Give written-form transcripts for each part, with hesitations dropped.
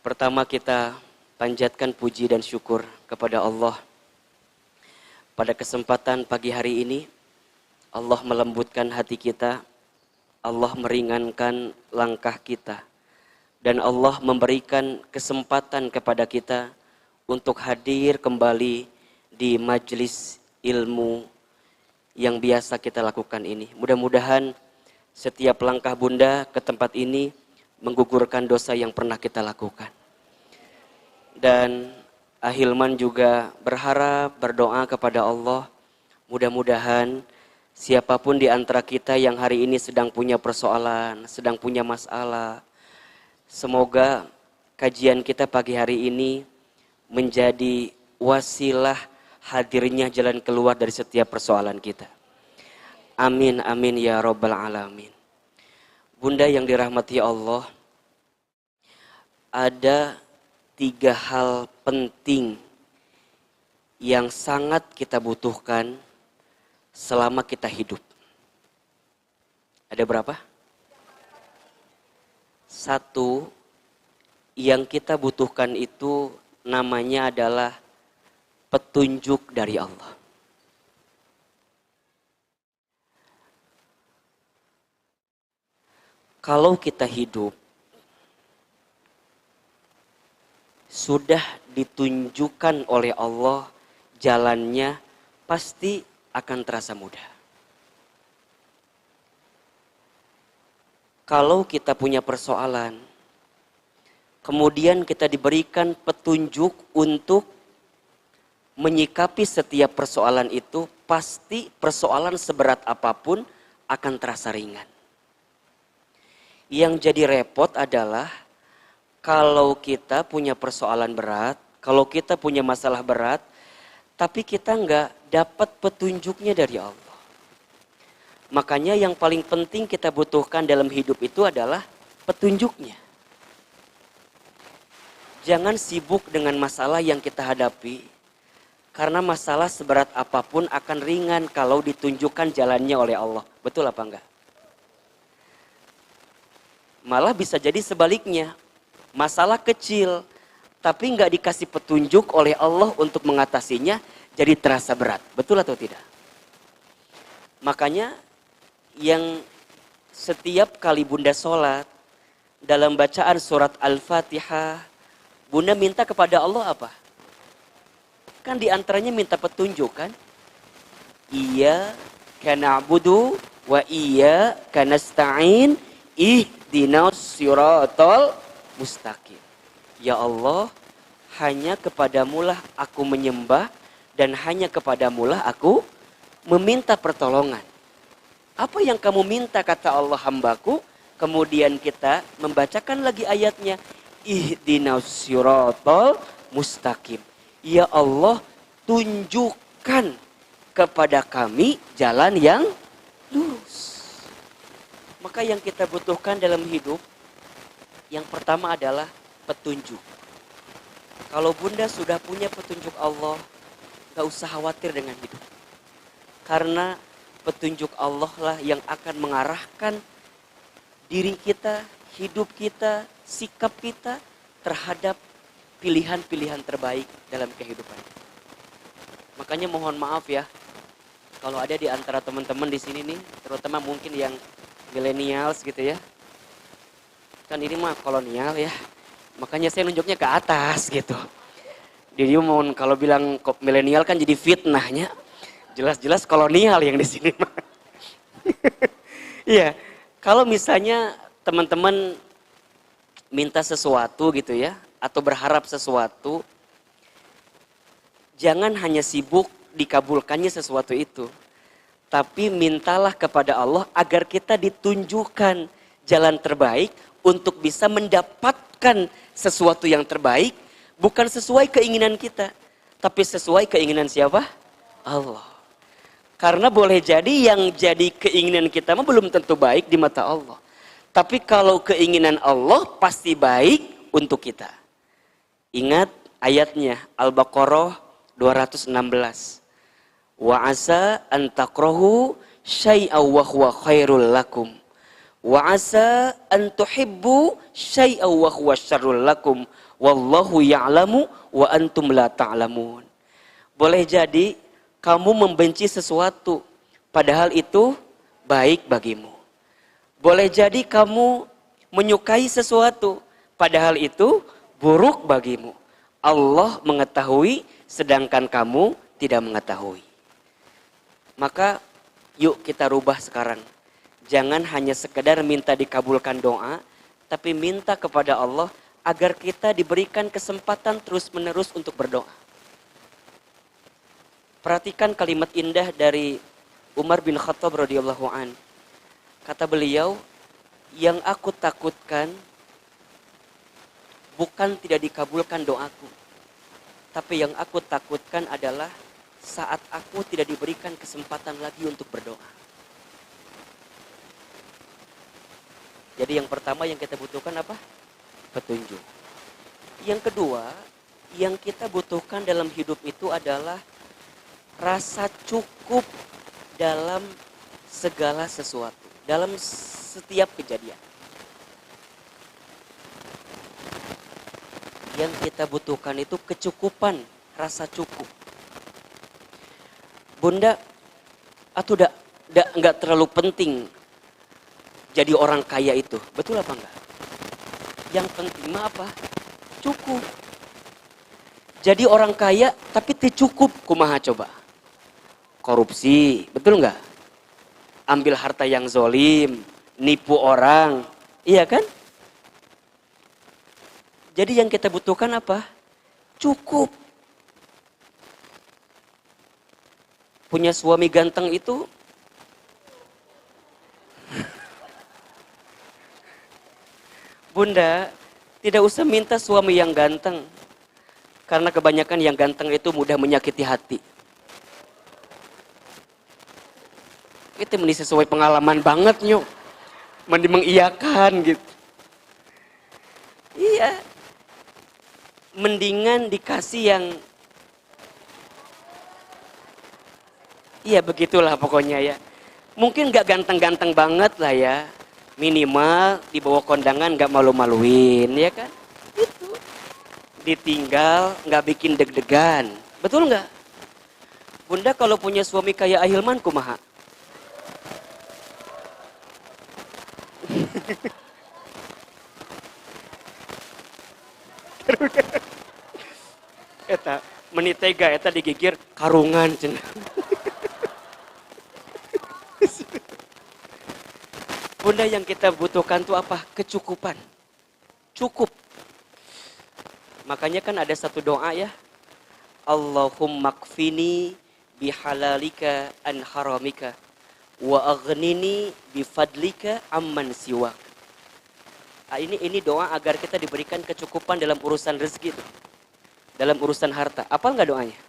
Pertama kita panjatkan puji dan syukur kepada Allah. Pada kesempatan pagi hari ini, Allah melembutkan hati kita, Allah meringankan langkah kita, dan Allah memberikan kesempatan kepada kita untuk hadir kembali di majelis ilmu yang biasa kita lakukan ini. Mudah-mudahan setiap langkah Bunda ke tempat ini menggugurkan dosa yang pernah kita lakukan. Dan Ahilman juga berharap, berdoa kepada Allah, mudah-mudahan siapapun di antara kita yang hari ini sedang punya persoalan, sedang punya masalah, semoga kajian kita pagi hari ini menjadi wasilah hadirnya jalan keluar dari setiap persoalan kita. Amin, amin ya Rabbal Alamin. Bunda yang dirahmati Allah, ada 3 hal penting yang sangat kita butuhkan selama kita hidup. Ada berapa? 1, yang kita butuhkan itu namanya adalah petunjuk dari Allah. Kalau kita hidup sudah ditunjukkan oleh Allah jalannya, pasti akan terasa mudah. Kalau kita punya persoalan, kemudian kita diberikan petunjuk untuk menyikapi setiap persoalan itu, pasti persoalan seberat apapun akan terasa ringan. Yang jadi repot adalah kalau kita punya persoalan berat, kalau kita punya masalah berat, tapi kita nggak dapat petunjuknya dari Allah. Makanya yang paling penting kita butuhkan dalam hidup itu adalah petunjuknya. Jangan sibuk dengan masalah yang kita hadapi, karena masalah seberat apapun akan ringan kalau ditunjukkan jalannya oleh Allah. Betul apa enggak? Malah bisa jadi sebaliknya. Masalah kecil, tapi nggak dikasih petunjuk oleh Allah untuk mengatasinya, jadi terasa berat. Betul atau tidak? Makanya yang setiap kali Bunda sholat, dalam bacaan surat Al-Fatihah, Bunda minta kepada Allah apa? Kan diantaranya minta petunjuk kan? Iyyaka na'budu wa iyyaka nasta'in ihdinas siratal mustaqim. Ya Allah, hanya kepadamulah aku menyembah dan hanya kepadamulah aku meminta pertolongan. Apa yang kamu minta, kata Allah, hambaku? Kemudian kita membacakan lagi ayatnya. Ihdinas siratal mustaqim. Ya Allah, tunjukkan kepada kami jalan yang lurus. Maka yang kita butuhkan dalam hidup, yang pertama adalah petunjuk. Kalau Bunda sudah punya petunjuk Allah, gak usah khawatir dengan hidup. Karena petunjuk Allah lah yang akan mengarahkan diri kita, hidup kita, sikap kita terhadap pilihan-pilihan terbaik dalam kehidupan. Makanya mohon maaf ya, kalau ada di antara teman-teman di sini nih, terutama mungkin yang millennials gitu ya. Kan ini mah kolonial ya. Makanya saya nunjuknya ke atas gitu. Jadi mau kalau bilang milenial kan jadi fitnahnya. Jelas-jelas kolonial yang di sini mah. Iya, kalau misalnya teman-teman minta sesuatu gitu ya, atau berharap sesuatu, jangan hanya sibuk dikabulkannya sesuatu itu. Tapi mintalah kepada Allah agar kita ditunjukkan jalan terbaik untuk bisa mendapatkan sesuatu yang terbaik, bukan sesuai keinginan kita, tapi sesuai keinginan siapa? Allah. Karena boleh jadi yang jadi keinginan kita mah belum tentu baik di mata Allah. Tapi kalau keinginan Allah pasti baik untuk kita. Ingat ayatnya Al-Baqarah 216. Wa asa an takrahu syai'aw wa huwa khairul lakum Wa asa an tuhibbu syai'aw wa huwa syarrul lakum wallahu ya'lamu wa antum la ta'lamun. Boleh jadi kamu membenci sesuatu padahal itu baik bagimu. Boleh jadi kamu menyukai sesuatu padahal itu buruk bagimu. Allah mengetahui sedangkan kamu tidak mengetahui. Maka yuk kita rubah sekarang. Jangan hanya sekedar minta dikabulkan doa, tapi minta kepada Allah agar kita diberikan kesempatan terus-menerus untuk berdoa. Perhatikan kalimat indah dari Umar bin Khattab radhiyallahu an. Kata beliau, yang aku takutkan bukan tidak dikabulkan doaku, tapi yang aku takutkan adalah saat aku tidak diberikan kesempatan lagi untuk berdoa. Jadi yang pertama yang kita butuhkan apa? Petunjuk. Yang kedua, yang kita butuhkan dalam hidup itu adalah rasa cukup dalam segala sesuatu, dalam setiap kejadian. Yang kita butuhkan itu kecukupan, rasa cukup. Bunda, atau enggak terlalu penting jadi orang kaya itu, betul apa enggak? Yang penting mah apa? Cukup. Jadi orang kaya tapi cukup, kumaha coba? Korupsi, betul enggak? Ambil harta yang zolim, nipu orang, iya kan? Jadi yang kita butuhkan apa? Cukup. Punya suami ganteng itu Bunda, tidak usah minta suami yang ganteng. Karena kebanyakan yang ganteng itu mudah menyakiti hati. Itu mending sesuai pengalaman banget nyok. Mending mengiyakan gitu. Iya. Mendingan dikasih yang iya begitulah pokoknya ya. Mungkin gak ganteng-ganteng banget lah ya. Minimal dibawa kondangan gak malu-maluin, ya kan? Itu. Ditinggal gak bikin deg-degan. Betul gak? Bunda kalau punya suami kayak Ahilman kumaha? Eta menitega, eta digigir karungan cenah. Bunda yang kita butuhkan tuh apa? Kecukupan. Cukup. Makanya kan ada satu doa ya. Allahumma kfini bihalalika an haramika wa aghnini bifadlika amman siwak. Ini doa agar kita diberikan kecukupan dalam urusan rezeki tuh. Dalam urusan harta. Apa enggak doanya?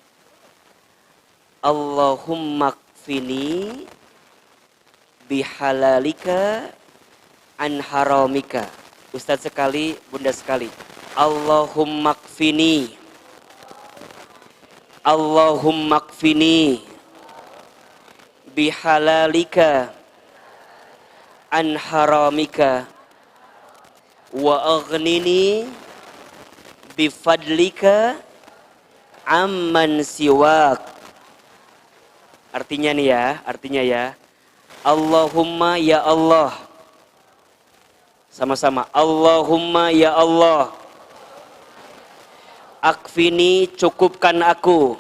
Allahumma kfini bihalalika an haramika. Ustadz sekali, bunda sekali. Allahumma kfini. Allahumma kfini bihalalika an haramika wa aghnini bifadlika amman siwak. Artinya ya. Allahumma ya Allah. Sama-sama. Allahumma ya Allah. Akfini, cukupkan aku.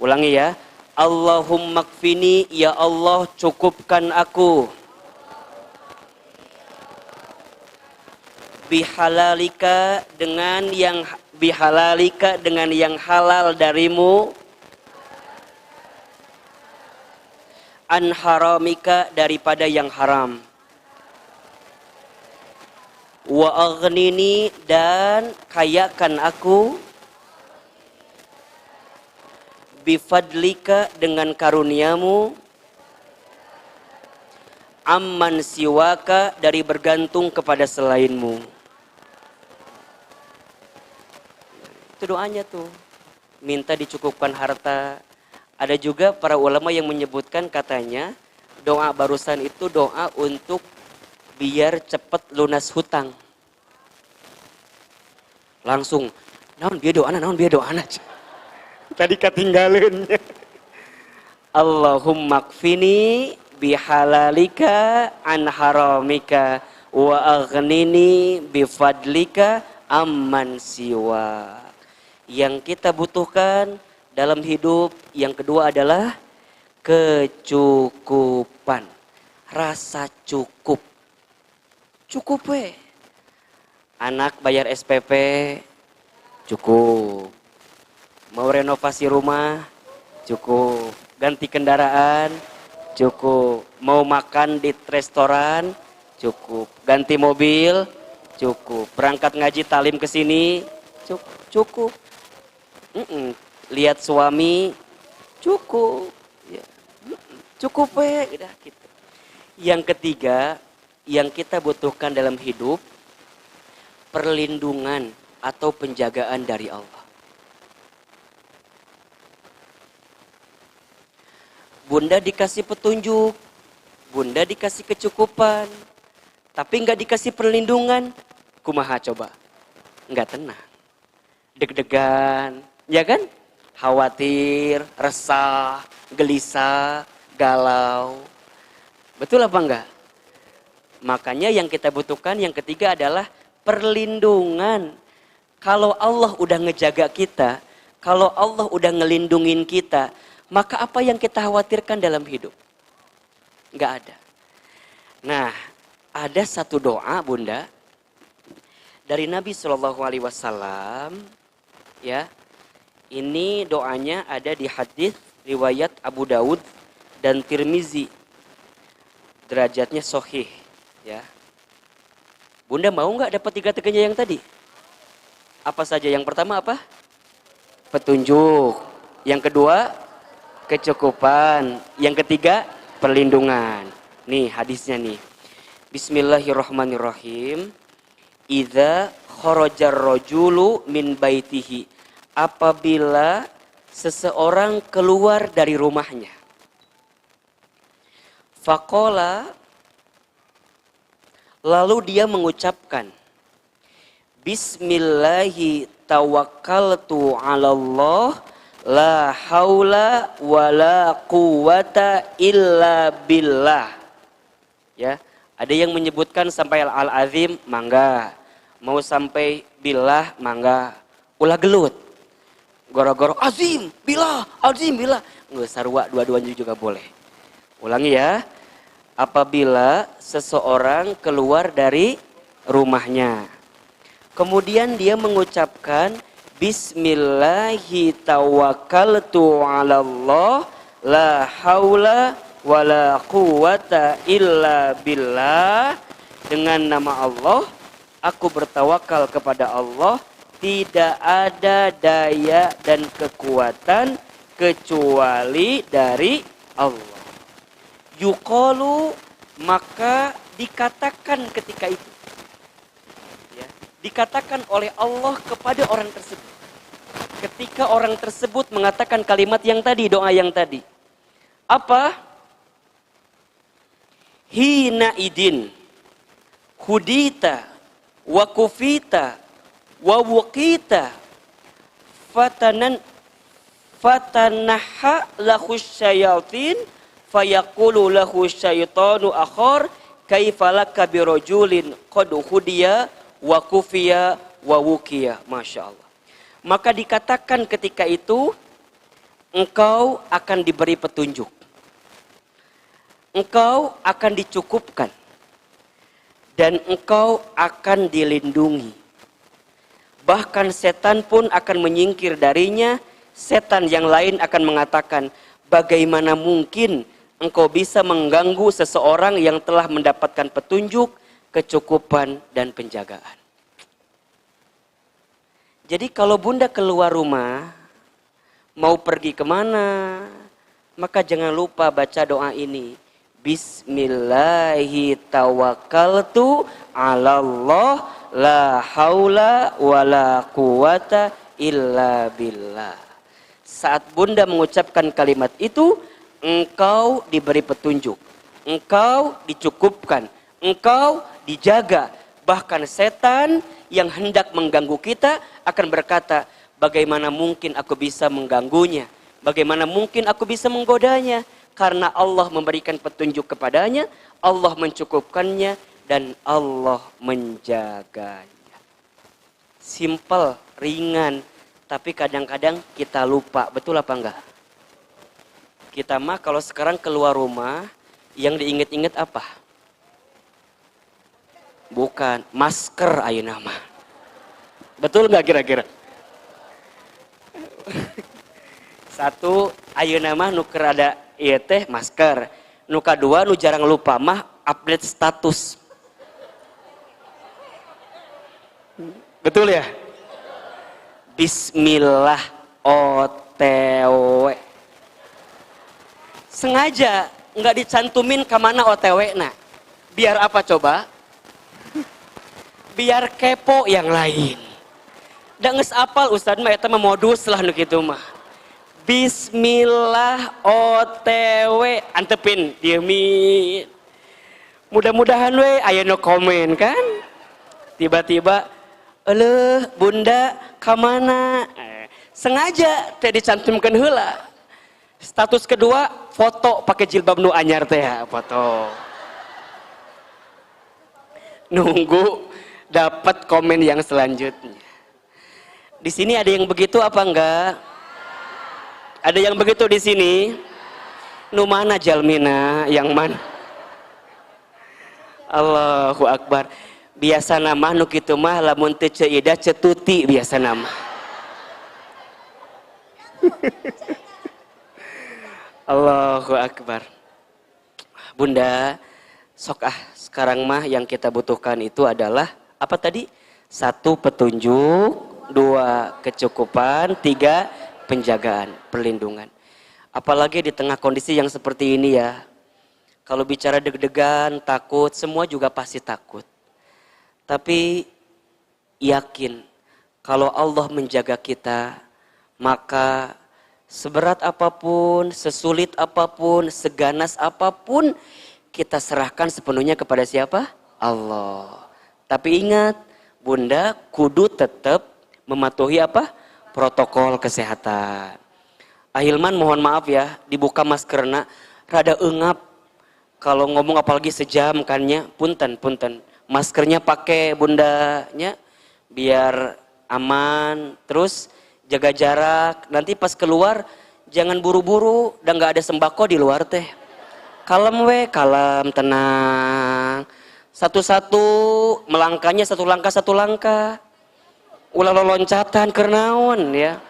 Ulangi ya. Allahumma akfini, ya Allah cukupkan aku. Bihalalika dengan yang halal darimu. An haramika daripada yang haram. Wa aghnini dan kayakan aku. Bifadlika dengan karuniamu. Amman siwaka dari bergantung kepada selainmu. Itu doanya tuh. Minta dicukupkan harta. Ada juga para ulama yang menyebutkan katanya doa barusan itu doa untuk biar cepat lunas hutang. Langsung, naon biar doana. Tadi ketinggalannya. Allahumma kfini bihalalika an haramika wa aghnini bifadlika amman siwa. Yang kita butuhkan dalam hidup yang kedua adalah kecukupan. Rasa cukup. Cukup we. Anak bayar SPP cukup. Mau renovasi rumah cukup. Ganti kendaraan cukup. Mau makan di restoran cukup. Ganti mobil cukup. Berangkat ngaji talim ke sini cukup. Lihat suami cukup. Ya. Cukup we udah gitu. Yang ketiga yang kita butuhkan dalam hidup perlindungan atau penjagaan dari Allah. Bunda dikasih petunjuk, bunda dikasih kecukupan, tapi nggak dikasih perlindungan. Kumaha coba? Nggak tenang, deg-degan, ya kan? Khawatir, resah, gelisah, galau. Betul apa enggak? Makanya yang kita butuhkan yang ketiga adalah perlindungan. Kalau Allah udah ngejaga kita, kalau Allah udah ngelindungin kita, maka apa yang kita khawatirkan dalam hidup? Enggak ada. Nah, ada satu doa bunda dari Nabi SAW, ya. Ini doanya ada di hadis riwayat Abu Daud dan Tirmizi. Derajatnya sahih, ya. Bunda mau nggak dapat 3-tiganya yang tadi? Apa saja? Yang pertama apa? Petunjuk. Yang kedua, kecukupan. Yang ketiga, perlindungan. Nih hadisnya nih. Bismillahirrahmanirrahim. Idza kharajar rajulu min baitihi. Apabila seseorang keluar dari rumahnya. Faqala, lalu dia mengucapkan, Bismillahi tawakkaltu ala Allah, la haula wa la quwata illa billah. Ya, ada yang menyebutkan sampai al-azim, mangga. Mau sampai billah, mangga. Ulah gelut. Goro-goro azim, billah. Nggak sarua, dua-duanya juga boleh. Ulangi ya. Apabila seseorang keluar dari rumahnya. Kemudian dia mengucapkan Bismillahi tawakkaltu ala Allah la haula wa la quwata illa billah. Dengan nama Allah aku bertawakal kepada Allah, tidak ada daya dan kekuatan kecuali dari Allah. Yuqalu, maka dikatakan ketika itu, ya, dikatakan oleh Allah kepada orang tersebut. Ketika orang tersebut mengatakan kalimat yang tadi, doa yang tadi. Apa? Hina idin, hudita, wa kufita, wa wuqita, fatanaha lahu syayatin, fayaqulu lahu syaitanu akhar kaifalaka birojulin qad hudiya wa kufiya wa wukiya. Masya Allah. Maka dikatakan ketika itu, engkau akan diberi petunjuk, engkau akan dicukupkan, dan engkau akan dilindungi. Bahkan setan pun akan menyingkir darinya. Setan yang lain akan mengatakan, bagaimana mungkin engkau bisa mengganggu seseorang yang telah mendapatkan petunjuk, kecukupan, dan penjagaan. Jadi kalau bunda keluar rumah, mau pergi kemana, maka jangan lupa baca doa ini. Bismillahi tawakkaltu ala Allah, la haula wa la quwata illa billah. Saat bunda mengucapkan kalimat itu, engkau diberi petunjuk, engkau dicukupkan, engkau dijaga. Bahkan setan yang hendak mengganggu kita akan berkata, bagaimana mungkin aku bisa mengganggunya? Bagaimana mungkin aku bisa menggodanya? Karena Allah memberikan petunjuk kepadanya, Allah mencukupkannya, dan Allah menjaganya. Simple, ringan, tapi kadang-kadang kita lupa. Betul apa enggak? Kita mah kalau sekarang keluar rumah, yang diinget-inget apa? Bukan, masker ayeuna mah. Betul nggak kira-kira? Satu, ayeuna mah nu keur ada ieu teh masker. Nu kadua nu jarang lupa mah update status. Betul ya? Bismillah OTW. Sengaja nggak dicantumin kemana OTW na. Biar apa coba? Biar kepo yang lain. Da geus apal Ustaz mah eta mah modus lah nu kitu mah. Bismillah OTW, antepin diemin. Mudah-mudahan we aya nu komen kan. Tiba-tiba eleuh bunda ka mana? Sengaja teh dicantumkeun heula. Status kedua foto pakai jilbab nu anyar teh ya, foto. Nunggu dapat komen yang selanjutnya. Di sini ada yang begitu apa enggak? Ada yang begitu di sini? Nu mana jalmina? Yang mana? Allahu Akbar. Biasa nama nu kitu mah lamun teu ceuida cetuti biasa nama. Allahu Akbar. Bunda, sok sekarang mah yang kita butuhkan itu adalah apa tadi? 1 petunjuk, 2 kecukupan, 3 penjagaan, perlindungan. Apalagi di tengah kondisi yang seperti ini ya. Kalau bicara deg-degan, takut, semua juga pasti takut. Tapi yakin kalau Allah menjaga kita, maka seberat apapun, sesulit apapun, seganas apapun, kita serahkan sepenuhnya kepada siapa? Allah. Tapi ingat, Bunda kudu tetap mematuhi apa? Protokol kesehatan. Ahilman mohon maaf ya, dibuka maskerna, rada engap. Kalau ngomong apalagi sejam kannya, punten. Maskernya pakai bundanya, biar aman. Terus jaga jarak, nanti pas keluar jangan buru-buru, dan gak ada sembako di luar teh. Kalem we, kalem, tenang. Satu-satu, melangkahnya satu langkah. Ulah loncatan kernaon ya.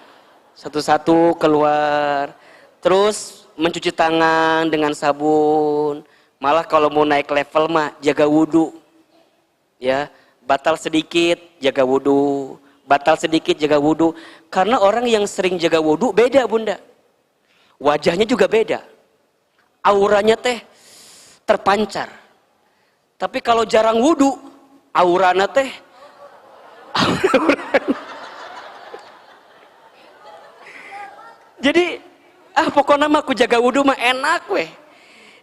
Satu-satu keluar. Terus mencuci tangan dengan sabun. Malah kalau mau naik level mah jaga wudhu. Ya, batal sedikit jaga wudhu. Batal sedikit jaga wudhu. Karena orang yang sering jaga wudhu beda Bunda. Wajahnya juga beda. Auranya teh terpancar. Tapi kalau jarang wudhu, aurana teh jadi pokoknya mah aku jaga wudhu mah enak weh.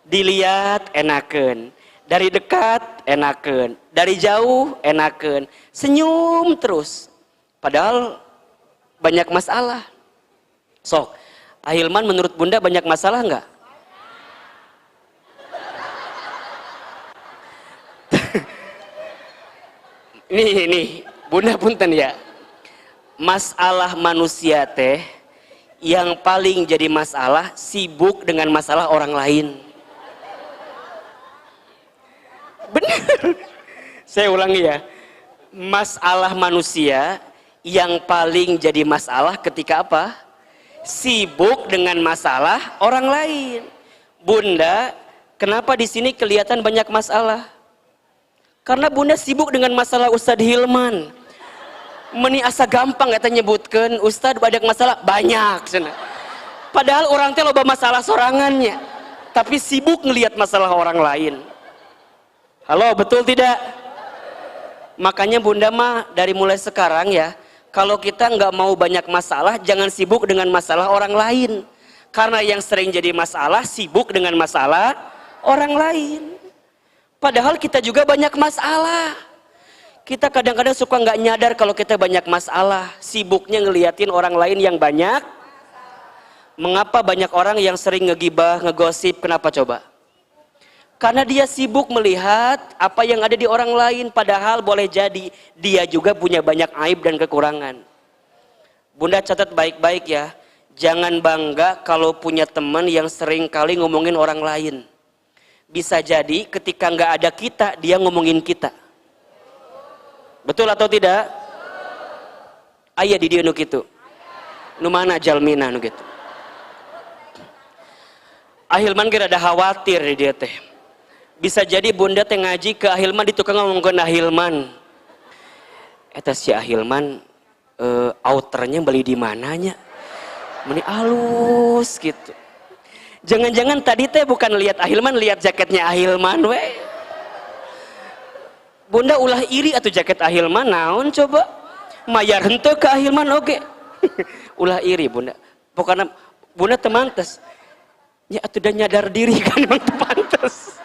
Dilihat enakeun, dari dekat enakeun, dari jauh enakeun, senyum terus. Padahal banyak masalah. Sok, Ahilman menurut Bunda banyak masalah enggak? Nih, Bunda punten ya. Masalah manusia teh yang paling jadi masalah sibuk dengan masalah orang lain. Benar. Saya ulangi ya. Masalah manusia yang paling jadi masalah ketika apa? Sibuk dengan masalah orang lain. Bunda, kenapa di sini kelihatan banyak masalah? Karena Bunda sibuk dengan masalah Ustadz Hilman. Meni asa gampang eta nyebutkeun Ustadz banyak masalah, banyak cenah. Padahal orang teh loba masalah sorangannya, tapi sibuk ngelihat masalah orang lain. Halo, betul tidak? Makanya Bunda mah dari mulai sekarang ya, kalau kita nggak mau banyak masalah, jangan sibuk dengan masalah orang lain. Karena yang sering jadi masalah sibuk dengan masalah orang lain. Padahal kita juga banyak masalah. Kita kadang-kadang suka nggak nyadar kalau kita banyak masalah. Sibuknya ngeliatin orang lain yang banyak. Mengapa banyak orang yang sering ngegibah, ngegosip? Kenapa coba? Karena dia sibuk melihat apa yang ada di orang lain. Padahal boleh jadi dia juga punya banyak aib dan kekurangan. Bunda catat baik-baik ya. Jangan bangga kalau punya teman yang sering kali ngomongin orang lain. Bisa jadi ketika nggak ada kita, dia ngomongin kita. Betul atau tidak? Ayah di dia nu kitu. Nu mana jalmina nu kitu. Ahilman kira ada khawatir di dia teh. Bisa jadi bunda teh ngaji ke Ahilman, di tukang ngomongkeun Ahilman. Eta si Ahilman outernya beli di mananya? Meni halus gitu. Jangan-jangan tadi teh bukan lihat Ahilman, lihat jaketnya Ahilman we. Bunda ulah iri atuh jaket Ahilman naon coba? Mayar henteu ke Ahilman oge. Ulah iri bunda. Pokoknya bunda teu mantes. Ya atuh udah nyadar diri kan emang teu pantes.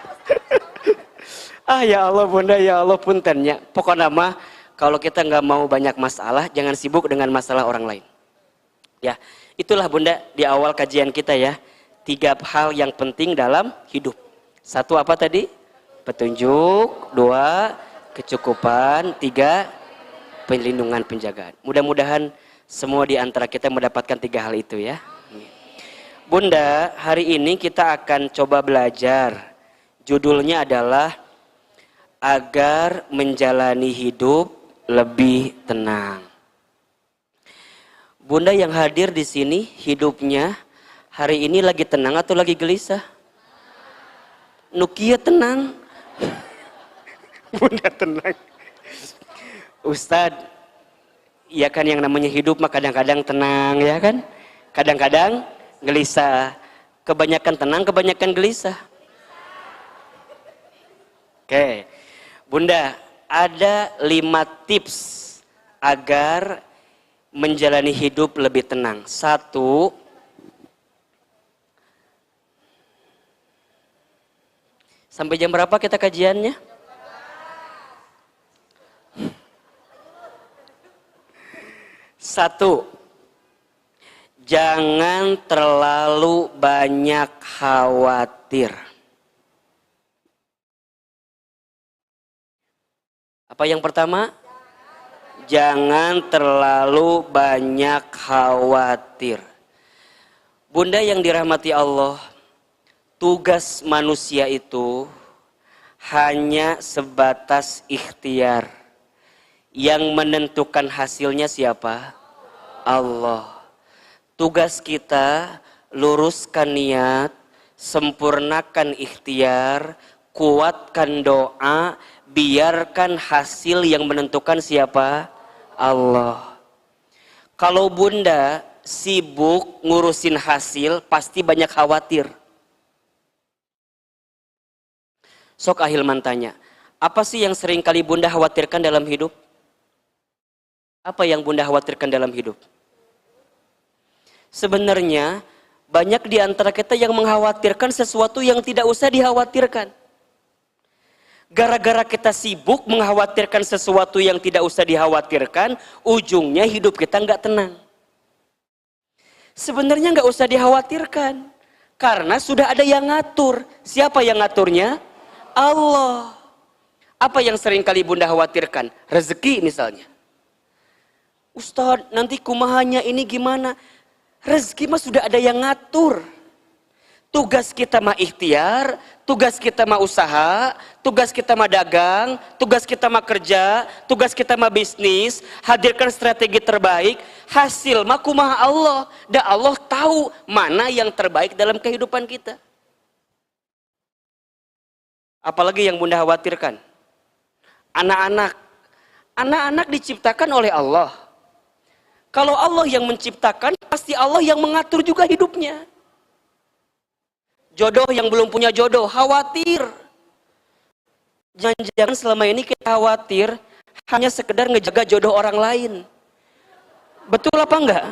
Ah ya Allah bunda, ya Allah puntennya. Pokoknya mah kalau kita nggak mau banyak masalah, jangan sibuk dengan masalah orang lain. Ya, itulah bunda di awal kajian kita ya. 3 hal yang penting dalam hidup. 1 apa tadi? Petunjuk. 2 kecukupan. 3 perlindungan, penjagaan. Mudah-mudahan semua di antara kita mendapatkan 3 hal itu ya. Bunda, hari ini kita akan coba belajar. Judulnya adalah agar menjalani hidup lebih tenang. Bunda yang hadir di sini hidupnya hari ini lagi tenang atau lagi gelisah? Nukia tenang. Bunda tenang. Ustadz, ya kan yang namanya hidup mah kadang-kadang tenang ya kan? Kadang-kadang gelisah. Kebanyakan tenang, kebanyakan gelisah. Oke. Bunda, ada 5 tips agar menjalani hidup lebih tenang. 1, sampai jam berapa kita kajiannya? Satu, jangan terlalu banyak khawatir. Apa yang pertama? Jangan terlalu banyak khawatir. Bunda yang dirahmati Allah, tugas manusia itu hanya sebatas ikhtiar. Yang menentukan hasilnya siapa? Allah. Tugas kita luruskan niat, sempurnakan ikhtiar, kuatkan doa, biarkan hasil yang menentukan siapa? Allah. Kalau bunda sibuk ngurusin hasil, pasti banyak khawatir. Sok Ahilman tanya, apa sih yang sering kali bunda khawatirkan dalam hidup? Apa yang bunda khawatirkan dalam hidup? Sebenarnya banyak di antara kita yang mengkhawatirkan sesuatu yang tidak usah dikhawatirkan. Gara-gara kita sibuk mengkhawatirkan sesuatu yang tidak usah dikhawatirkan, ujungnya hidup kita nggak tenang. Sebenarnya nggak usah dikhawatirkan, karena sudah ada yang ngatur. Siapa yang ngaturnya? Allah. Apa yang sering kali bunda khawatirkan? Rezeki misalnya. Ustadz, nanti kumahanya ini gimana? Rezeki mah sudah ada yang ngatur. Tugas kita mah ikhtiar, tugas kita mah usaha, tugas kita mah dagang, tugas kita mah kerja, tugas kita mah bisnis, hadirkan strategi terbaik, hasil mah kumaha Allah. Dan Allah tahu mana yang terbaik dalam kehidupan kita. Apalagi yang bunda khawatirkan? Anak-anak. Anak-anak diciptakan oleh Allah. Kalau Allah yang menciptakan, pasti Allah yang mengatur juga hidupnya. Jodoh yang belum punya jodoh, khawatir. Jangan-jangan selama ini kita khawatir hanya sekedar ngejaga jodoh orang lain. Betul apa enggak?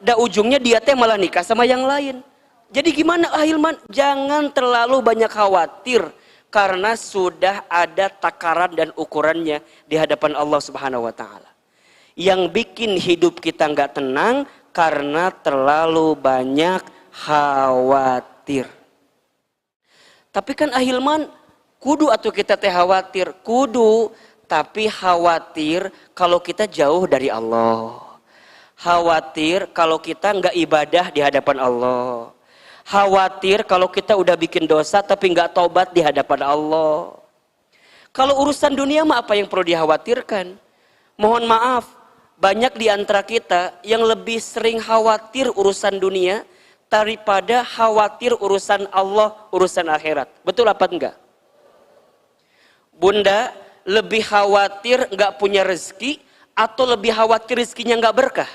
Da ujungnya dia teh malah nikah sama yang lain. Jadi gimana Ahilman? Jangan terlalu banyak khawatir karena sudah ada takaran dan ukurannya di hadapan Allah Subhanahu wa taala. Yang bikin hidup kita nggak tenang karena terlalu banyak khawatir. Tapi kan Ahilman, kudu atau kita teh khawatir, kudu, tapi khawatir kalau kita jauh dari Allah. Khawatir kalau kita nggak ibadah di hadapan Allah. Khawatir kalau kita udah bikin dosa tapi nggak taubat di hadapan Allah. Kalau urusan dunia mah apa yang perlu dikhawatirkan? Mohon maaf, banyak di antara kita yang lebih sering khawatir urusan dunia daripada khawatir urusan Allah, urusan akhirat. Betul apa enggak? Bunda lebih khawatir nggak punya rezeki atau lebih khawatir rezekinya nggak berkah?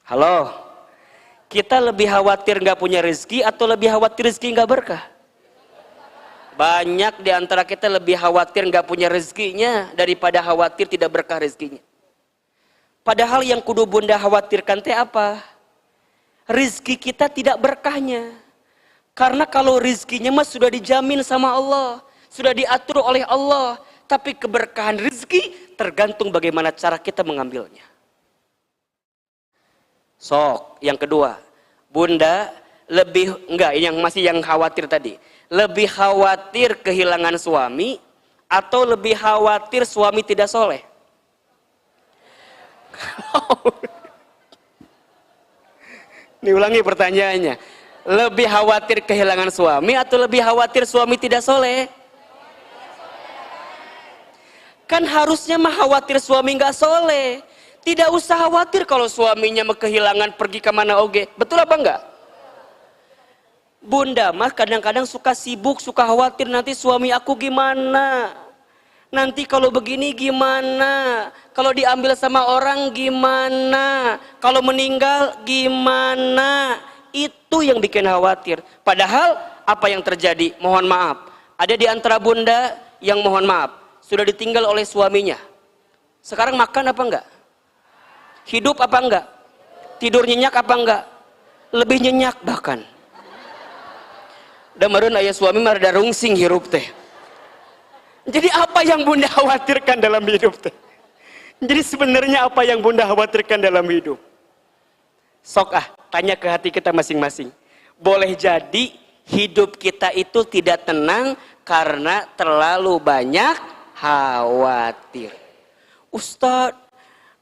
Halo, kita lebih khawatir nggak punya rezeki atau lebih khawatir rezeki nggak berkah? Banyak di antara kita lebih khawatir nggak punya rezekinya daripada khawatir tidak berkah rezekinya. Padahal yang kudu bunda khawatirkan teh apa? Rezeki kita tidak berkahnya. Karena kalau rezekinya mah sudah dijamin sama Allah, sudah diatur oleh Allah. Tapi keberkahan rezeki tergantung bagaimana cara kita mengambilnya. Sok, yang kedua, bunda lebih, enggak, yang masih yang khawatir tadi. Lebih khawatir kehilangan suami atau lebih khawatir suami tidak soleh? Ini ulangi pertanyaannya. Lebih khawatir kehilangan suami atau lebih khawatir suami tidak soleh? Kan harusnya mah khawatir suami nggak soleh. Tidak usah khawatir kalau suaminya kehilangan pergi kemana oge. Betul apa enggak? Bunda mah kadang-kadang suka sibuk, suka khawatir nanti suami aku gimana. Nanti kalau begini gimana? Kalau diambil sama orang gimana? Kalau meninggal gimana? Itu yang bikin khawatir. Padahal apa yang terjadi? Mohon maaf. Ada di antara bunda yang mohon maaf sudah ditinggal oleh suaminya. Sekarang makan apa enggak? Hidup apa enggak? Tidur nyenyak apa enggak? Lebih nyenyak bahkan. Damareun aya suami mah rada rungsing hirup teh. Jadi apa yang bunda khawatirkan dalam hidup teh? Jadi sebenarnya apa yang bunda khawatirkan dalam hidup? Sok tanya ke hati kita masing-masing. Boleh jadi hidup kita itu tidak tenang karena terlalu banyak khawatir. Ustadz,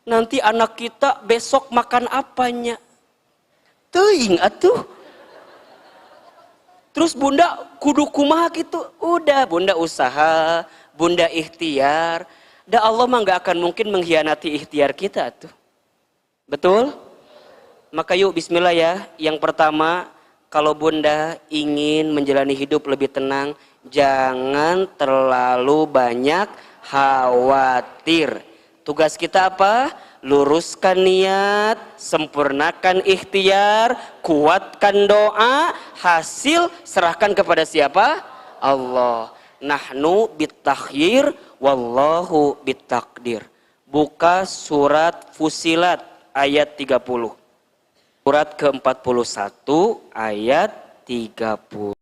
nanti anak kita besok makan apanya? Teuing atuh. Terus bunda kudu kumaha gitu. Udah bunda usaha, bunda ikhtiar. Da Allah mah gak akan mungkin mengkhianati ikhtiar kita tuh. Betul? Maka yuk bismillah ya. Yang pertama, kalau bunda ingin menjalani hidup lebih tenang, jangan terlalu banyak khawatir. Tugas kita apa? Luruskan niat, sempurnakan ikhtiar, kuatkan doa, hasil serahkan kepada siapa? Allah. Nahnu bitakhyir, wallahu bitakdir. Buka surat Fusilat ayat 30. Surat ke-41 ayat 30.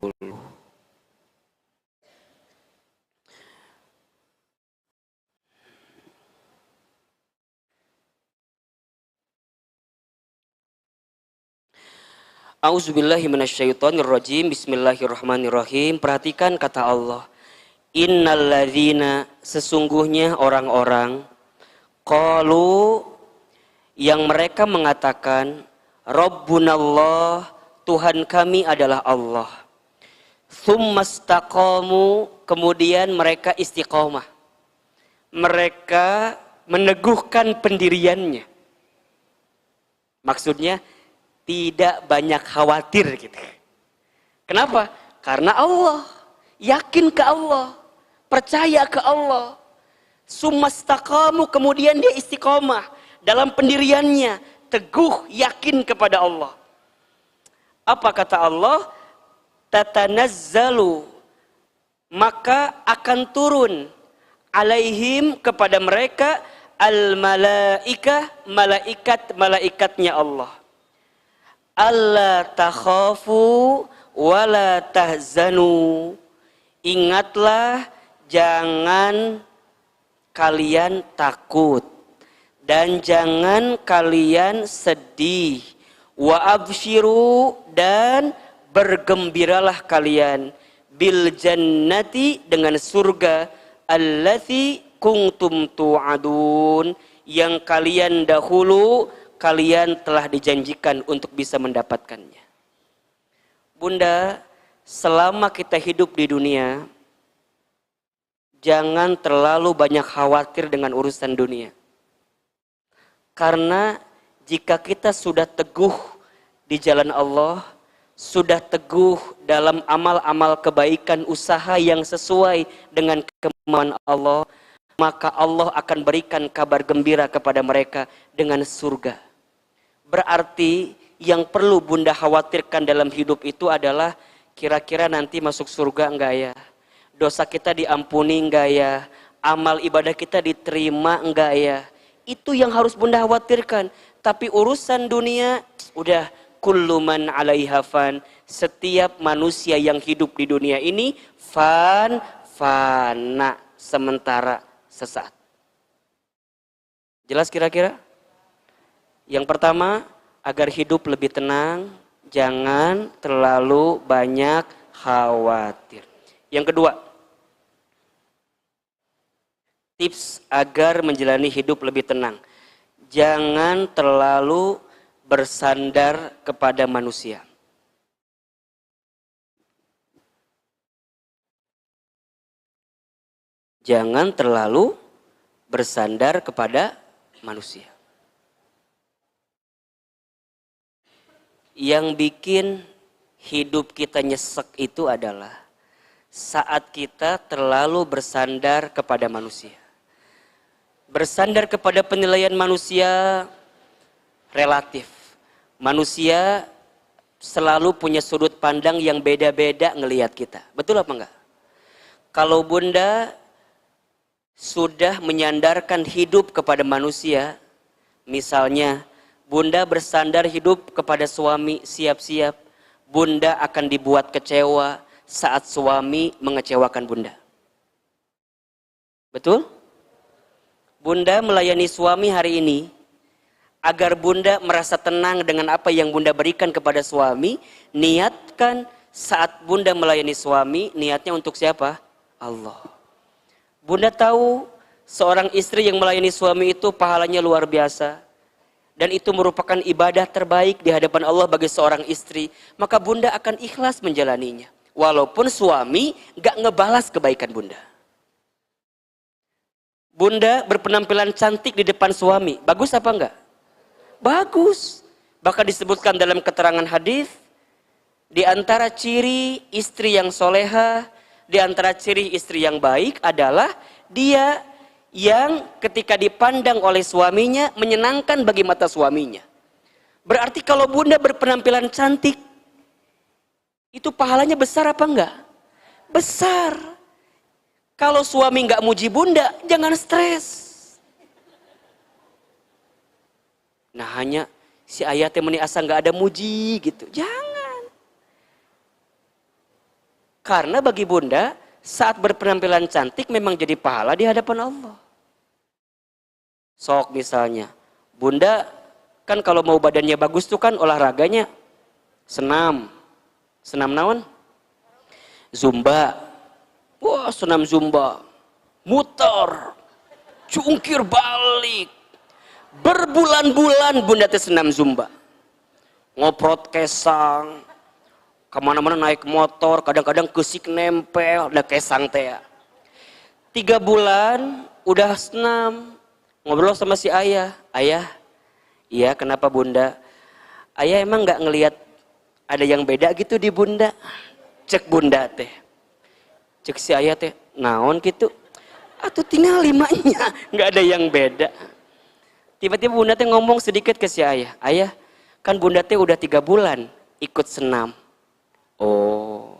A'udzubillahi minasyaitonirrajim. Bismillahirrahmanirrahim. Perhatikan kata Allah. Innalladzina, sesungguhnya orang-orang, qalu, yang mereka mengatakan, Rabbunallah, Tuhan kami adalah Allah. Tsumastaqamu, kemudian mereka istiqomah. Mereka meneguhkan pendiriannya. Maksudnya tidak banyak khawatir gitu. Kenapa? Karena Allah, yakin ke Allah, percaya ke Allah. Tsumastaqamu, kemudian dia istiqomah dalam pendiriannya, teguh yakin kepada Allah. Apa kata Allah? Tatanazzalu, maka akan turun alaihim kepada mereka al malaikah, malaikat-malaikatnya Allah. Alla takhafu wala tahzanu. Ingatlah, jangan kalian takut dan jangan kalian sedih. Wa abshiru, dan bergembiralah kalian bil jannati, dengan surga, allati kuntum tu'adun, yang kalian dahulu kalian telah dijanjikan untuk bisa mendapatkannya. Bunda, selama kita hidup di dunia, jangan terlalu banyak khawatir dengan urusan dunia. Karena jika kita sudah teguh di jalan Allah, sudah teguh dalam amal-amal kebaikan, usaha yang sesuai dengan kemauan Allah, maka Allah akan berikan kabar gembira kepada mereka dengan surga. Berarti yang perlu Bunda khawatirkan dalam hidup itu adalah kira-kira nanti masuk surga enggak ya? Dosa kita diampuni enggak ya? Amal ibadah kita diterima enggak ya? Itu yang harus Bunda khawatirkan. Tapi urusan dunia, udah, kullu man 'alaiha fan. Setiap manusia yang hidup di dunia ini fana, sementara, sesaat. Jelas kira-kira? Yang pertama, agar hidup lebih tenang, jangan terlalu banyak khawatir. Yang kedua, tips agar menjalani hidup lebih tenang. Jangan terlalu bersandar kepada manusia. Jangan terlalu bersandar kepada manusia. Yang bikin hidup kita nyesek itu adalah saat kita terlalu bersandar kepada manusia. Bersandar kepada penilaian manusia relatif. Manusia selalu punya sudut pandang yang beda-beda ngelihat kita. Betul apa enggak? Kalau Bunda sudah menyandarkan hidup kepada manusia, misalnya Bunda bersandar hidup kepada suami, siap-siap Bunda akan dibuat kecewa saat suami mengecewakan Bunda. Betul? Bunda melayani suami hari ini agar Bunda merasa tenang dengan apa yang Bunda berikan kepada suami. Niatkan saat Bunda melayani suami, niatnya untuk siapa? Allah. Bunda tahu seorang istri yang melayani suami itu pahalanya luar biasa. Dan itu merupakan ibadah terbaik di hadapan Allah bagi seorang istri. Maka Bunda akan ikhlas menjalaninya. Walaupun suami gak ngebalas kebaikan Bunda. Bunda berpenampilan cantik di depan suami. Bagus apa enggak? Bagus. Bahkan disebutkan dalam keterangan hadis, di antara ciri istri yang soleha, di antara ciri istri yang baik adalah dia yang ketika dipandang oleh suaminya menyenangkan bagi mata suaminya. Berarti kalau Bunda berpenampilan cantik, itu pahalanya besar apa enggak? Besar. Kalau suami enggak muji Bunda, jangan stres. Nah hanya si ayah temani asa enggak ada muji gitu. Jangan. Karena bagi Bunda, saat berpenampilan cantik memang jadi pahala di hadapan Allah. Sok misalnya, Bunda kan kalau mau badannya bagus tuh kan olahraganya senam. Senam naon? Zumba. Wah, senam zumba. Muter. Jungkir balik. Berbulan-bulan Bunda teh senam zumba. Ngoprot kesang. Kemana-mana naik motor, kadang-kadang kesik nempel, ada kesang teh. 3 bulan udah senam. Ngobrol sama si ayah. Ayah, iya kenapa Bunda? Ayah emang gak ngelihat ada yang beda gitu di Bunda? Cek Bunda teh. Cek si ayah teh, naon gitu? Atuh tinggal 5-nya, gak ada yang beda. Tiba-tiba Bunda teh ngomong sedikit ke si ayah. Ayah, kan Bunda teh udah 3 bulan ikut senam. Oh.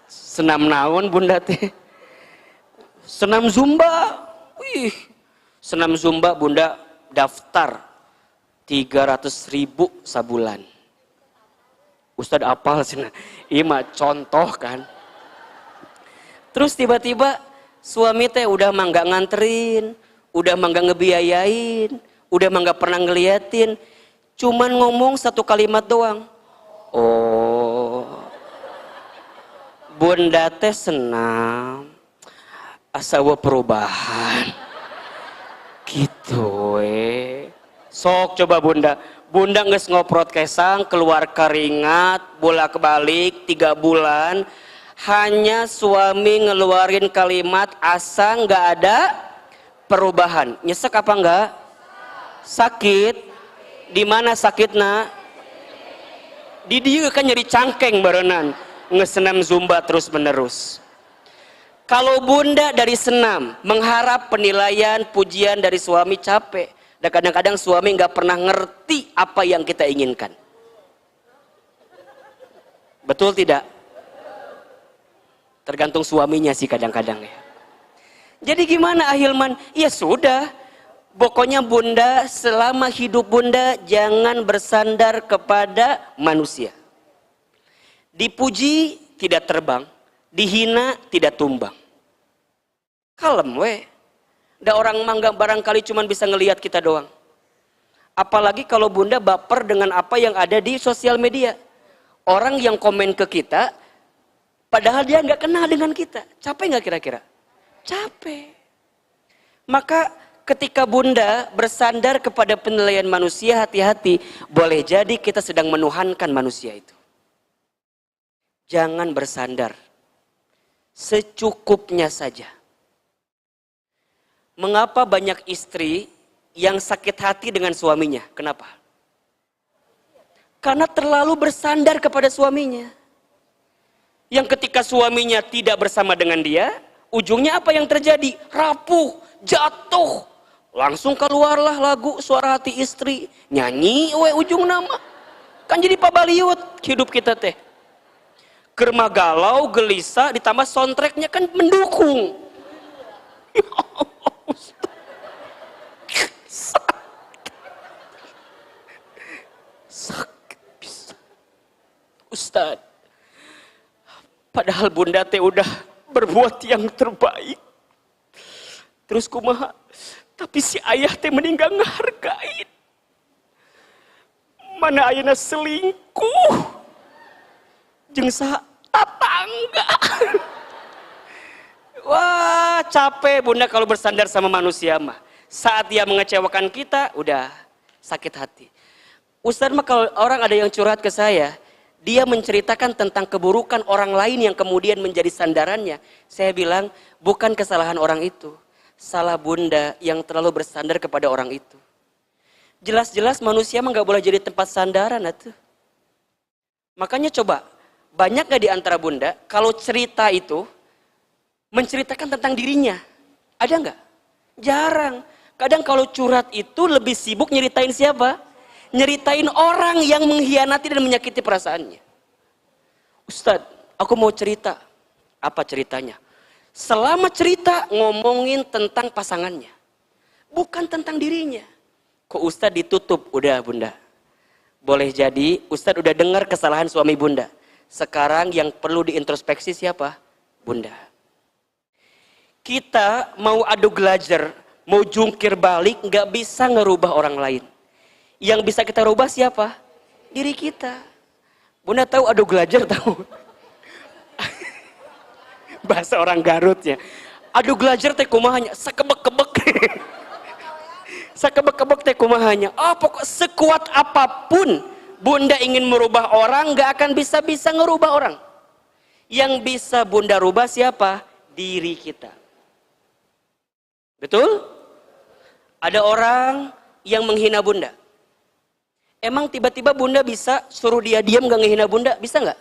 Senam naon Bunda teh? Senam zumba. Wih, senam Zumba bunda daftar 300.000 sabulan. Ustadz apal sih, ima contoh kan. Terus tiba-tiba suami teh udah mah nggak nganterin, udah mah nggak ngebiayain, udah mah nggak pernah ngeliatin, cuman ngomong satu kalimat doang. Oh, bunda teh senam, asawa perubahan, gitu Sok coba bunda nges ngoprot kesang, keluar keringat, bolak-balik 3 bulan, hanya suami ngeluarin kalimat asa nggak ada perubahan. Nyesek apa enggak? Sakit? Di mana sakitna? Di dia kan nyeri cangkeng barenan, ngesenam Zumba terus menerus. Kalau bunda dari senam mengharap penilaian, pujian dari suami, capek. Dan kadang-kadang suami nggak pernah ngerti apa yang kita inginkan. Betul tidak? Tergantung suaminya sih kadang-kadang ya. Jadi gimana Ahilman? Ya sudah, pokoknya bunda selama hidup bunda jangan bersandar kepada manusia. Dipuji tidak terbang, dihina tidak tumbang. Kalem weh. Da orang mangga barangkali cuma bisa ngelihat kita doang. Apalagi kalau bunda baper dengan apa yang ada di sosial media. Orang yang komen ke kita, padahal dia nggak kenal dengan kita. Capek nggak kira-kira? Capek. Maka ketika bunda bersandar kepada penilaian manusia, hati-hati. Boleh jadi kita sedang menuhankan manusia itu. Jangan bersandar. Secukupnya saja. Mengapa banyak istri yang sakit hati dengan suaminya? Kenapa? Karena terlalu bersandar kepada suaminya. Yang ketika suaminya tidak bersama dengan dia, ujungnya apa yang terjadi? Rapuh, jatuh. Langsung keluarlah lagu Suara Hati Istri. Nyanyi ujung nama. Kan jadi pabaliut hidup kita teh. Kerma galau, gelisah, ditambah soundtracknya kan mendukung. Ya Allah. Sakit bisa. Ustaz, padahal bunda teh udah berbuat yang terbaik. Terus kumaha? Tapi si ayah teh meninggal ngehargain. Mana ayahna selingkuh. Jeung tatangga. Wah, capek bunda kalau bersandar sama manusia mah. Saat dia mengecewakan kita, udah sakit hati. Ustaz mah kalau orang ada yang curhat ke saya, dia menceritakan tentang keburukan orang lain yang kemudian menjadi sandarannya. Saya bilang, bukan kesalahan orang itu. Salah bunda yang terlalu bersandar kepada orang itu. Jelas-jelas manusia mah gak boleh jadi tempat sandaran atuh. Makanya coba, banyak gak di antara bunda, kalau cerita itu, menceritakan tentang dirinya. Ada nggak? Jarang. Kadang kalau curhat itu lebih sibuk nyeritain siapa? Nyeritain orang yang mengkhianati dan menyakiti perasaannya. Ustadz, aku mau cerita. Apa ceritanya? Selama cerita ngomongin tentang pasangannya. Bukan tentang dirinya. Kok Ustadz ditutup? Udah bunda. Boleh jadi Ustadz udah dengar kesalahan suami bunda. Sekarang yang perlu diintrospeksi siapa? Bunda. Kita mau adu gelajar, mau jungkir balik, nggak bisa ngerubah orang lain. Yang bisa kita rubah siapa? Diri kita. Bunda tahu adu gelajar tahu? Bahasa orang Garutnya. Adu gelajar teh kumahanya, sakebek-kebek. Sakebek-kebek teh kumahanya. Oh pokok sekuat apapun bunda ingin merubah orang, nggak akan bisa ngerubah orang. Yang bisa bunda rubah siapa? Diri kita. Betul? Ada orang yang menghina bunda. Emang tiba-tiba bunda bisa suruh dia diam gak ngehina bunda? Bisa gak?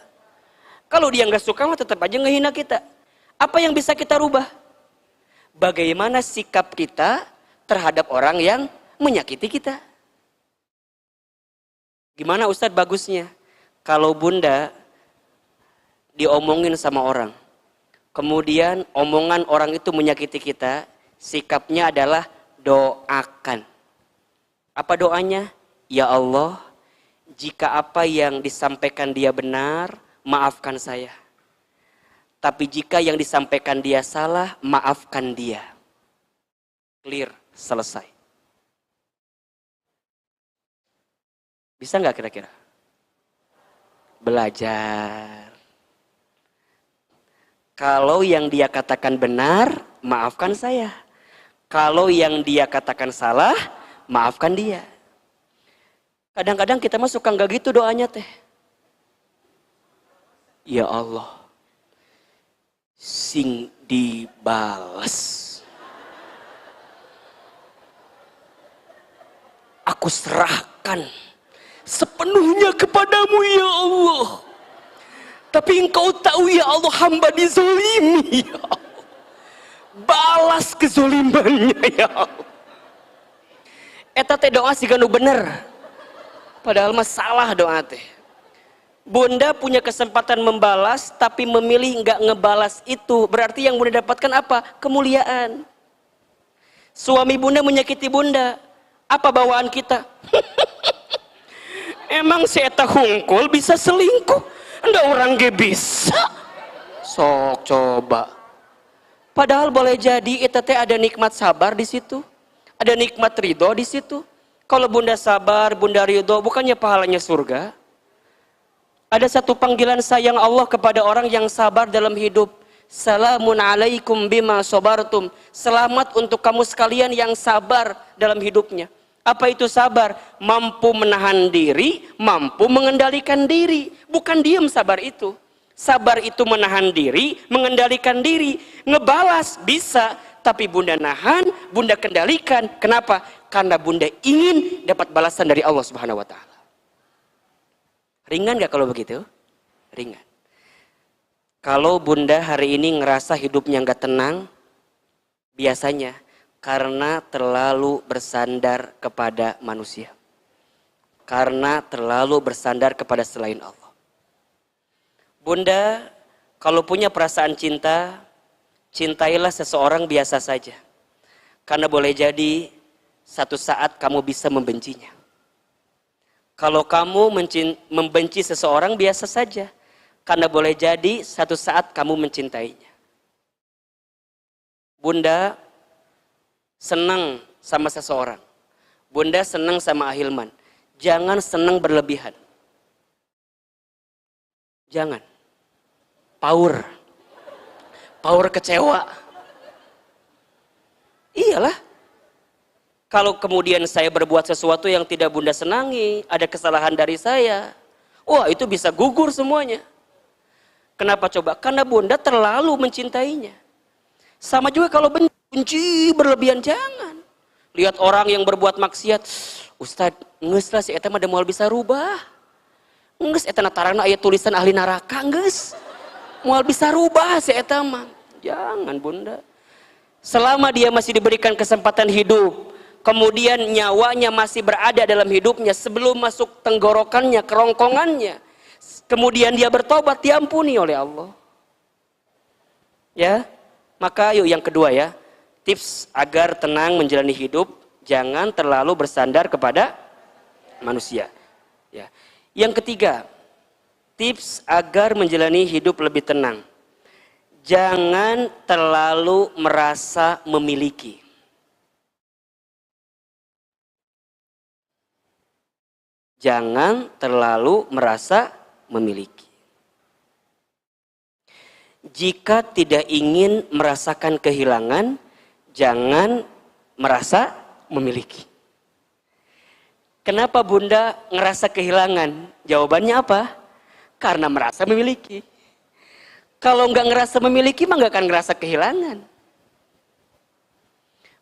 Kalau dia gak suka mah tetap aja ngehina kita. Apa yang bisa kita rubah? Bagaimana sikap kita terhadap orang yang menyakiti kita? Gimana Ustadz bagusnya? Kalau bunda diomongin sama orang, kemudian omongan orang itu menyakiti kita, Sikapnya adalah doakan. Apa doanya? Ya Allah, jika apa yang disampaikan dia benar, maafkan saya. Tapi jika yang disampaikan dia salah, maafkan dia. Clear, selesai. Bisa nggak kira-kira? Belajar. Kalau yang dia katakan benar, maafkan saya. Kalau yang dia katakan salah, maafkan dia. Kadang-kadang kita mah suka nggak gitu doanya teh. Ya Allah, sing dibales. Aku serahkan sepenuhnya kepadamu ya Allah. Tapi engkau tahu ya Allah, hamba dizolimi ya Allah. Balas kezolimannya ya Allah. Eta teh doa sih nu bener. Padahal masalah doa teh. Bunda punya kesempatan membalas tapi memilih nggak ngebalas itu. Berarti yang bunda dapatkan apa? Kemuliaan. Suami bunda menyakiti bunda. Apa bawaan kita? Emang si eta hungkul bisa selingkuh? Nggak orang ge bisa. Sok coba. Padahal boleh jadi eta teh ada nikmat sabar di situ. Ada nikmat ridho di situ. Kalau bunda sabar, bunda ridho, bukannya pahalanya surga? Ada satu panggilan sayang Allah kepada orang yang sabar dalam hidup. Salamun alaikum bima sabartum. Selamat untuk kamu sekalian yang sabar dalam hidupnya. Apa itu sabar? Mampu menahan diri, mampu mengendalikan diri. Bukan diam sabar itu. Sabar itu menahan diri, mengendalikan diri. Ngebalas bisa, tapi bunda nahan, bunda kendalikan. Kenapa? Karena bunda ingin dapat balasan dari Allah Subhanahu wa Ta'ala. Ringan gak kalau begitu? Ringan. Kalau bunda hari ini ngerasa hidupnya gak tenang, biasanya karena terlalu bersandar kepada manusia. Karena terlalu bersandar kepada selain Allah. Bunda, kalau punya perasaan cinta, cintailah seseorang biasa saja. Karena boleh jadi satu saat kamu bisa membencinya. Kalau kamu membenci seseorang biasa saja. Karena boleh jadi satu saat kamu mencintainya. Bunda senang sama seseorang. Bunda senang sama Ahilman. Jangan senang berlebihan. Jangan. Power kecewa. Iyalah. Kalau kemudian saya berbuat sesuatu yang tidak bunda senangi, ada kesalahan dari saya, wah itu bisa gugur semuanya. Kenapa coba? Karena bunda terlalu mencintainya. Sama juga kalau benci berlebihan, jangan. Lihat orang yang berbuat maksiat, Ustad, nges lah si eta mah da moal bisa rubah. Nges eta natarana aya tulisan ahli neraka, nges. Moal bisa rubah si eta mah. Jangan bunda. Selama dia masih diberikan kesempatan hidup, kemudian nyawanya masih berada dalam hidupnya sebelum masuk tenggorokannya, kerongkongannya, kemudian dia bertobat, diampuni oleh Allah. Ya, maka yuk yang kedua ya, tips agar tenang menjalani hidup, jangan terlalu bersandar kepada manusia. Ya. Yang ketiga, tips agar menjalani hidup lebih tenang, jangan terlalu merasa memiliki. Jangan terlalu merasa memiliki. Jika tidak ingin merasakan kehilangan, jangan merasa memiliki. Kenapa bunda ngerasa kehilangan? Jawabannya apa? Karena merasa memiliki. Kalau nggak ngerasa memiliki, mah nggak akan ngerasa kehilangan.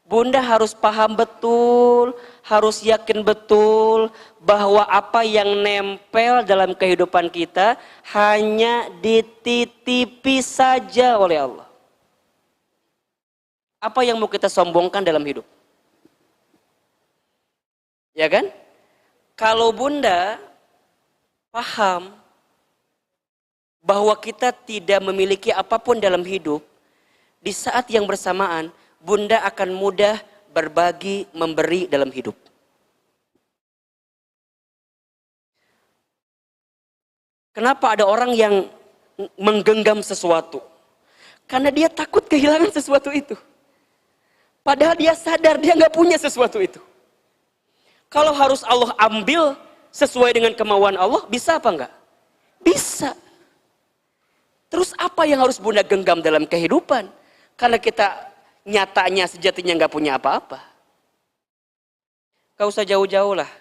Bunda harus paham betul, harus yakin betul bahwa apa yang nempel dalam kehidupan kita hanya dititipi saja oleh Allah. Apa yang mau kita sombongkan dalam hidup? Ya kan? Kalau bunda paham bahwa kita tidak memiliki apapun dalam hidup, di saat yang bersamaan bunda akan mudah berbagi, memberi dalam hidup. Kenapa ada orang yang menggenggam sesuatu? Karena dia takut kehilangan sesuatu itu. Padahal dia sadar dia nggak punya sesuatu itu. Kalau harus Allah ambil sesuai dengan kemauan Allah, bisa apa enggak? Bisa. Terus apa yang harus bunda genggam dalam kehidupan? Karena kita nyatanya sejatinya nggak punya apa-apa. Gak usah jauh-jauh lah.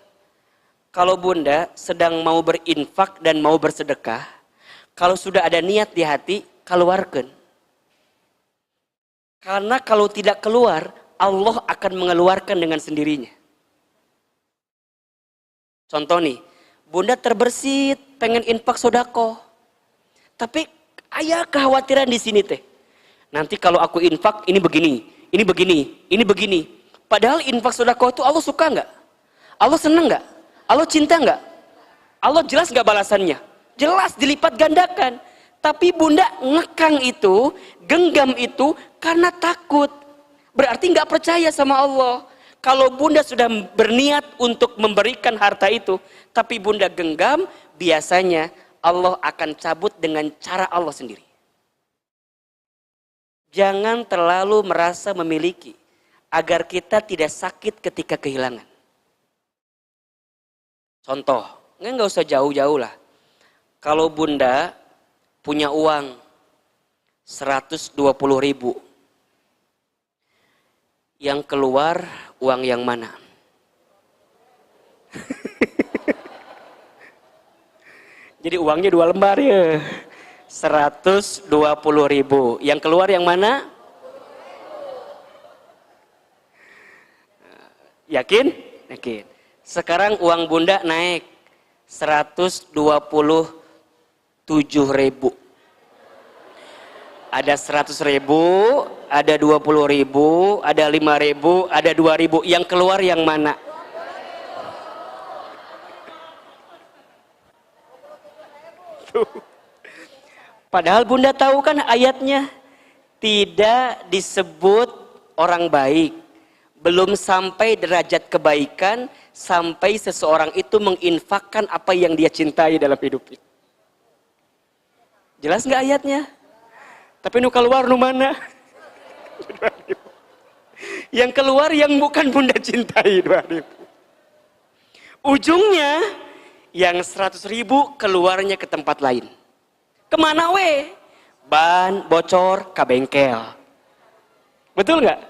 Kalau bunda sedang mau berinfak dan mau bersedekah, kalau sudah ada niat di hati, keluarkan. Karena kalau tidak keluar, Allah akan mengeluarkan dengan sendirinya. Contoh nih, bunda terbersit, pengen infak sodako. Tapi ayah kekhawatiran di sini teh. Nanti kalau aku infak, ini begini, ini begini, ini begini. Padahal infak sodako itu Allah suka nggak? Allah senang nggak? Allah cinta nggak? Allah jelas nggak balasannya? Jelas dilipat gandakan. Tapi bunda ngekang itu, genggam itu karena takut. Berarti nggak percaya sama Allah. Kalau bunda sudah berniat untuk memberikan harta itu, tapi bunda genggam, biasanya Allah akan cabut dengan cara Allah sendiri. Jangan terlalu merasa memiliki, agar kita tidak sakit ketika kehilangan. Contoh, nggak usah jauh-jauh lah. Kalau bunda punya uang 120.000, yang keluar uang yang mana? Jadi uangnya 2 lembar ya. 120.000. Yang keluar yang mana? Yakin? Yakin. Sekarang uang bunda naik 127.000. Ada 100.000, ada 20.000, ada 5.000, ada 2.000. Yang keluar yang mana? Padahal bunda tahu kan ayatnya, tidak disebut orang baik, belum sampai derajat kebaikan, sampai seseorang itu menginfakkan apa yang dia cintai dalam hidupnya. Jelas nggak ayatnya? Tapi nu keluar nu mana? Yang keluar yang bukan bunda cintai 2.000. Ujungnya yang 100.000 keluarnya ke tempat lain. Kemana we? Ban bocor ke bengkel. Betul nggak?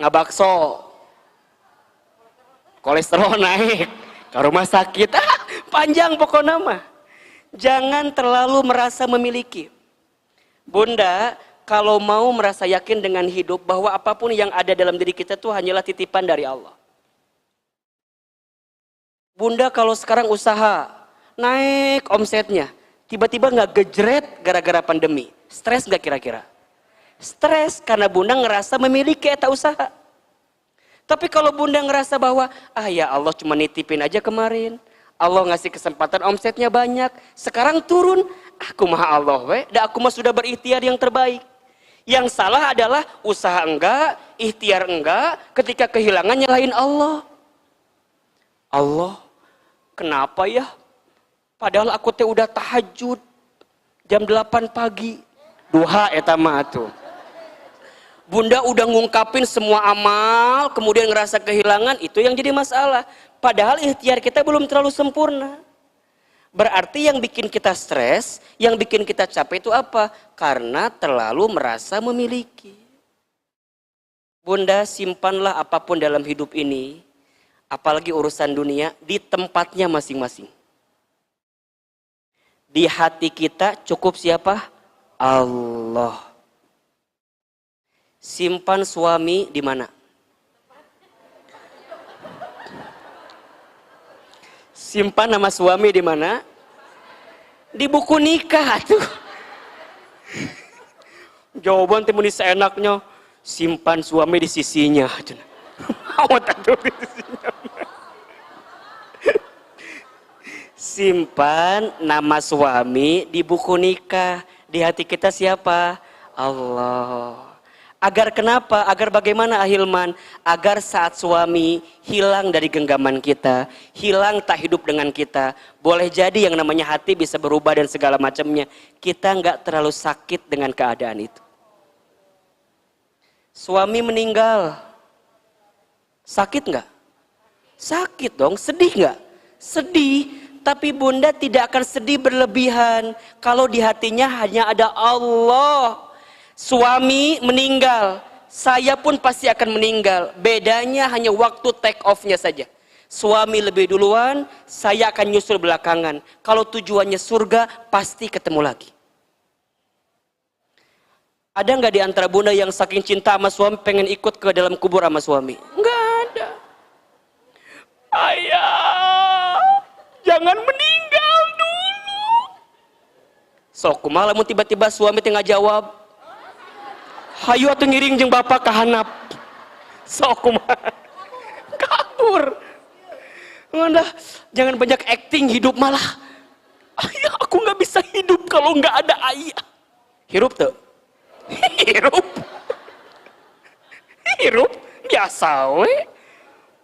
Ngabakso. Kolesterol naik. Ke rumah sakit. Panjang pokoknya mah. Jangan terlalu merasa memiliki. Bunda, kalau mau merasa yakin dengan hidup bahwa apapun yang ada dalam diri kita itu hanyalah titipan dari Allah. Bunda kalau sekarang usaha, naik omsetnya, tiba-tiba nggak gejret gara-gara pandemi. Stres nggak kira-kira? Stres karena bunda ngerasa memiliki eta usaha. Tapi kalau bunda ngerasa bahwa, ya Allah cuma nitipin aja kemarin. Allah ngasih kesempatan omsetnya banyak. Sekarang turun, aku mah Allah we. Dan aku mah sudah berikhtiar yang terbaik. Yang salah adalah usaha enggak, ikhtiar enggak, ketika kehilangan nyalahin Allah. Allah, kenapa ya? Padahal aku teh udah tahajud jam 8 pagi. Duha eta mah tuh. Bunda udah ngungkapin semua amal, kemudian ngerasa kehilangan, itu yang jadi masalah. Padahal ikhtiar kita belum terlalu sempurna. Berarti yang bikin kita stres, yang bikin kita capek itu apa? Karena terlalu merasa memiliki. Bunda, simpanlah apapun dalam hidup ini, apalagi urusan dunia, di tempatnya masing-masing. Di hati kita cukup siapa? Allah. Simpan suami di mana? Simpan nama suami di mana? Di buku nikah tuh. Jawaban timun seenaknya, simpan suami di sisinya. Awat atuh di sisinya. Simpan nama suami di buku nikah. Di hati kita siapa? Allah. Agar kenapa? Agar bagaimana Ahilman? Agar saat suami hilang dari genggaman kita, hilang tak hidup dengan kita, boleh jadi yang namanya hati bisa berubah dan segala macamnya. Kita nggak terlalu sakit dengan keadaan itu. Suami meninggal, sakit nggak? Sakit dong, sedih nggak? Sedih, tapi bunda tidak akan sedih berlebihan kalau di hatinya hanya ada Allah. Suami meninggal, saya pun pasti akan meninggal. Bedanya hanya waktu take off-nya saja. Suami lebih duluan, saya akan nyusul belakangan. Kalau tujuannya surga, pasti ketemu lagi. Ada nggak di antara bunda yang saking cinta sama suami pengen ikut ke dalam kubur sama suami? Nggak ada. Ayah, jangan meninggal dulu. Sok kumaha lamun tiba-tiba suami tengah jawab, hayu atuh ngiring jeung bapak ka handap. Sok kumaha? Kabur. Udah, jangan banyak acting, hidup malah. Ayah, aku nggak bisa hidup kalau nggak ada ayah. Hirup tuh. Hirup. Hirup biasa we.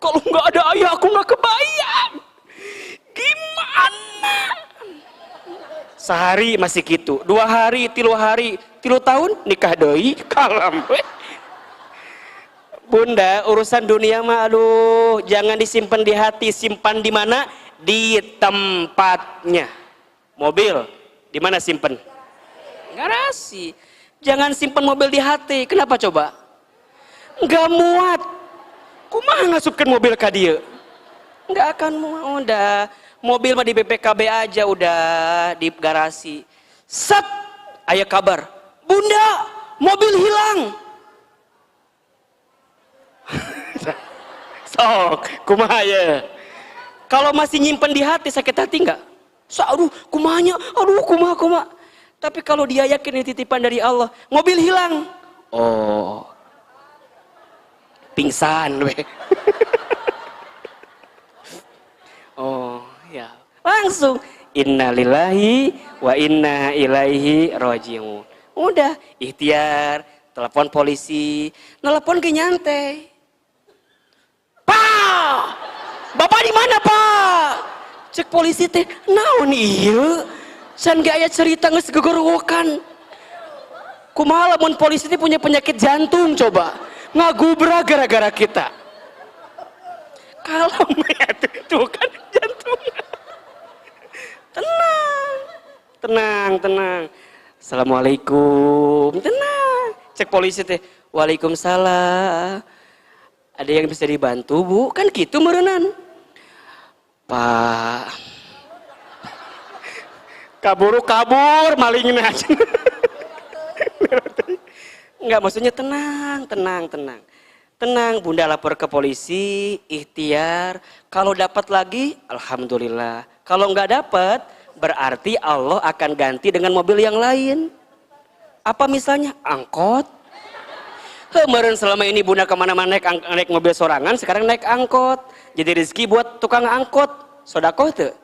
Kalau nggak ada ayah aku nggak kebayang. Gimana? Sehari masih gitu, 2 hari, 3 hari, 3 tahun nikah deui, kalam we. Bunda, urusan dunia mah aduh, jangan disimpan di hati, simpan di mana? Di tempatnya. Mobil, di mana simpen? Garasi. Jangan simpan mobil di hati. Kenapa coba? Nggak muat. Kumaha ngasupkeun mobil ka dieu? Nggak akan muat. Udah, mobil mah di BPKB aja udah di garasi. Set, aya kabar, Bunda, mobil hilang. Sok, kumaha ya? Kalau masih nyimpen di hati, sakit hati nggak? So, aduh, kumahanya, aduh, kumaha. Tapi kalau dia yakin ini titipan dari Allah, mobil hilang. Oh, pingsan, weh. Oh, ya. Langsung, innalillahi wa inna ilaihi rajiun. Udah, ikhtiar, telepon polisi, nelpon ke nyantai. Pak, bapak di mana pak? Cek polisi teh, naon ieu? Can ge aya cerita geus gegorowokan. Kumaha lamun polisi teh punya penyakit jantung coba? Ngagubra gara-gara kita. Kalau tuh kan jantung. Tenang. Assalamualaikum, tenang. Cek polisi teh, waalaikumsalam. Ada yang bisa dibantu bu? Kan gitu merenan. Pak, kabur malingnya aja. Enggak, maksudnya tenang. Tenang, bunda lapor ke polisi, ikhtiar. Kalau dapat lagi, alhamdulillah. Kalau nggak dapat, berarti Allah akan ganti dengan mobil yang lain. Apa misalnya? Angkot. Kemarin selama ini bunda kemana-mana naik mobil sorangan, sekarang naik angkot. Jadi rezeki buat tukang angkot. Sodakoh tuh.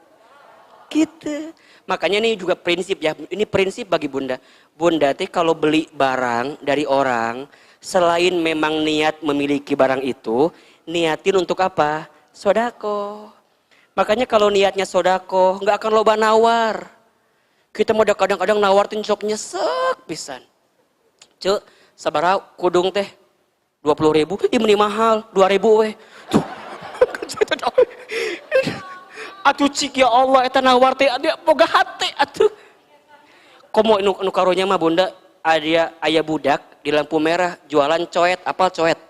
Gitu. Makanya ini juga prinsip ya. Ini prinsip bagi bunda. Bunda teh kalau beli barang dari orang, selain memang niat memiliki barang itu, niatin untuk apa? Sodakoh. Makanya kalau niatnya sodakoh, nggak akan loba nawar. Kita mau kadang-kadang nawartin sok nyesek pisan. Cuk, sabaraha kudung teh 20.000, ih meni mahal 2.000 weh. Atuh cik ya Allah eta nawar teh ada boga hate atuh. Komo nu karunya mah bunda aya budak di lampu merah jualan coet, apal coet.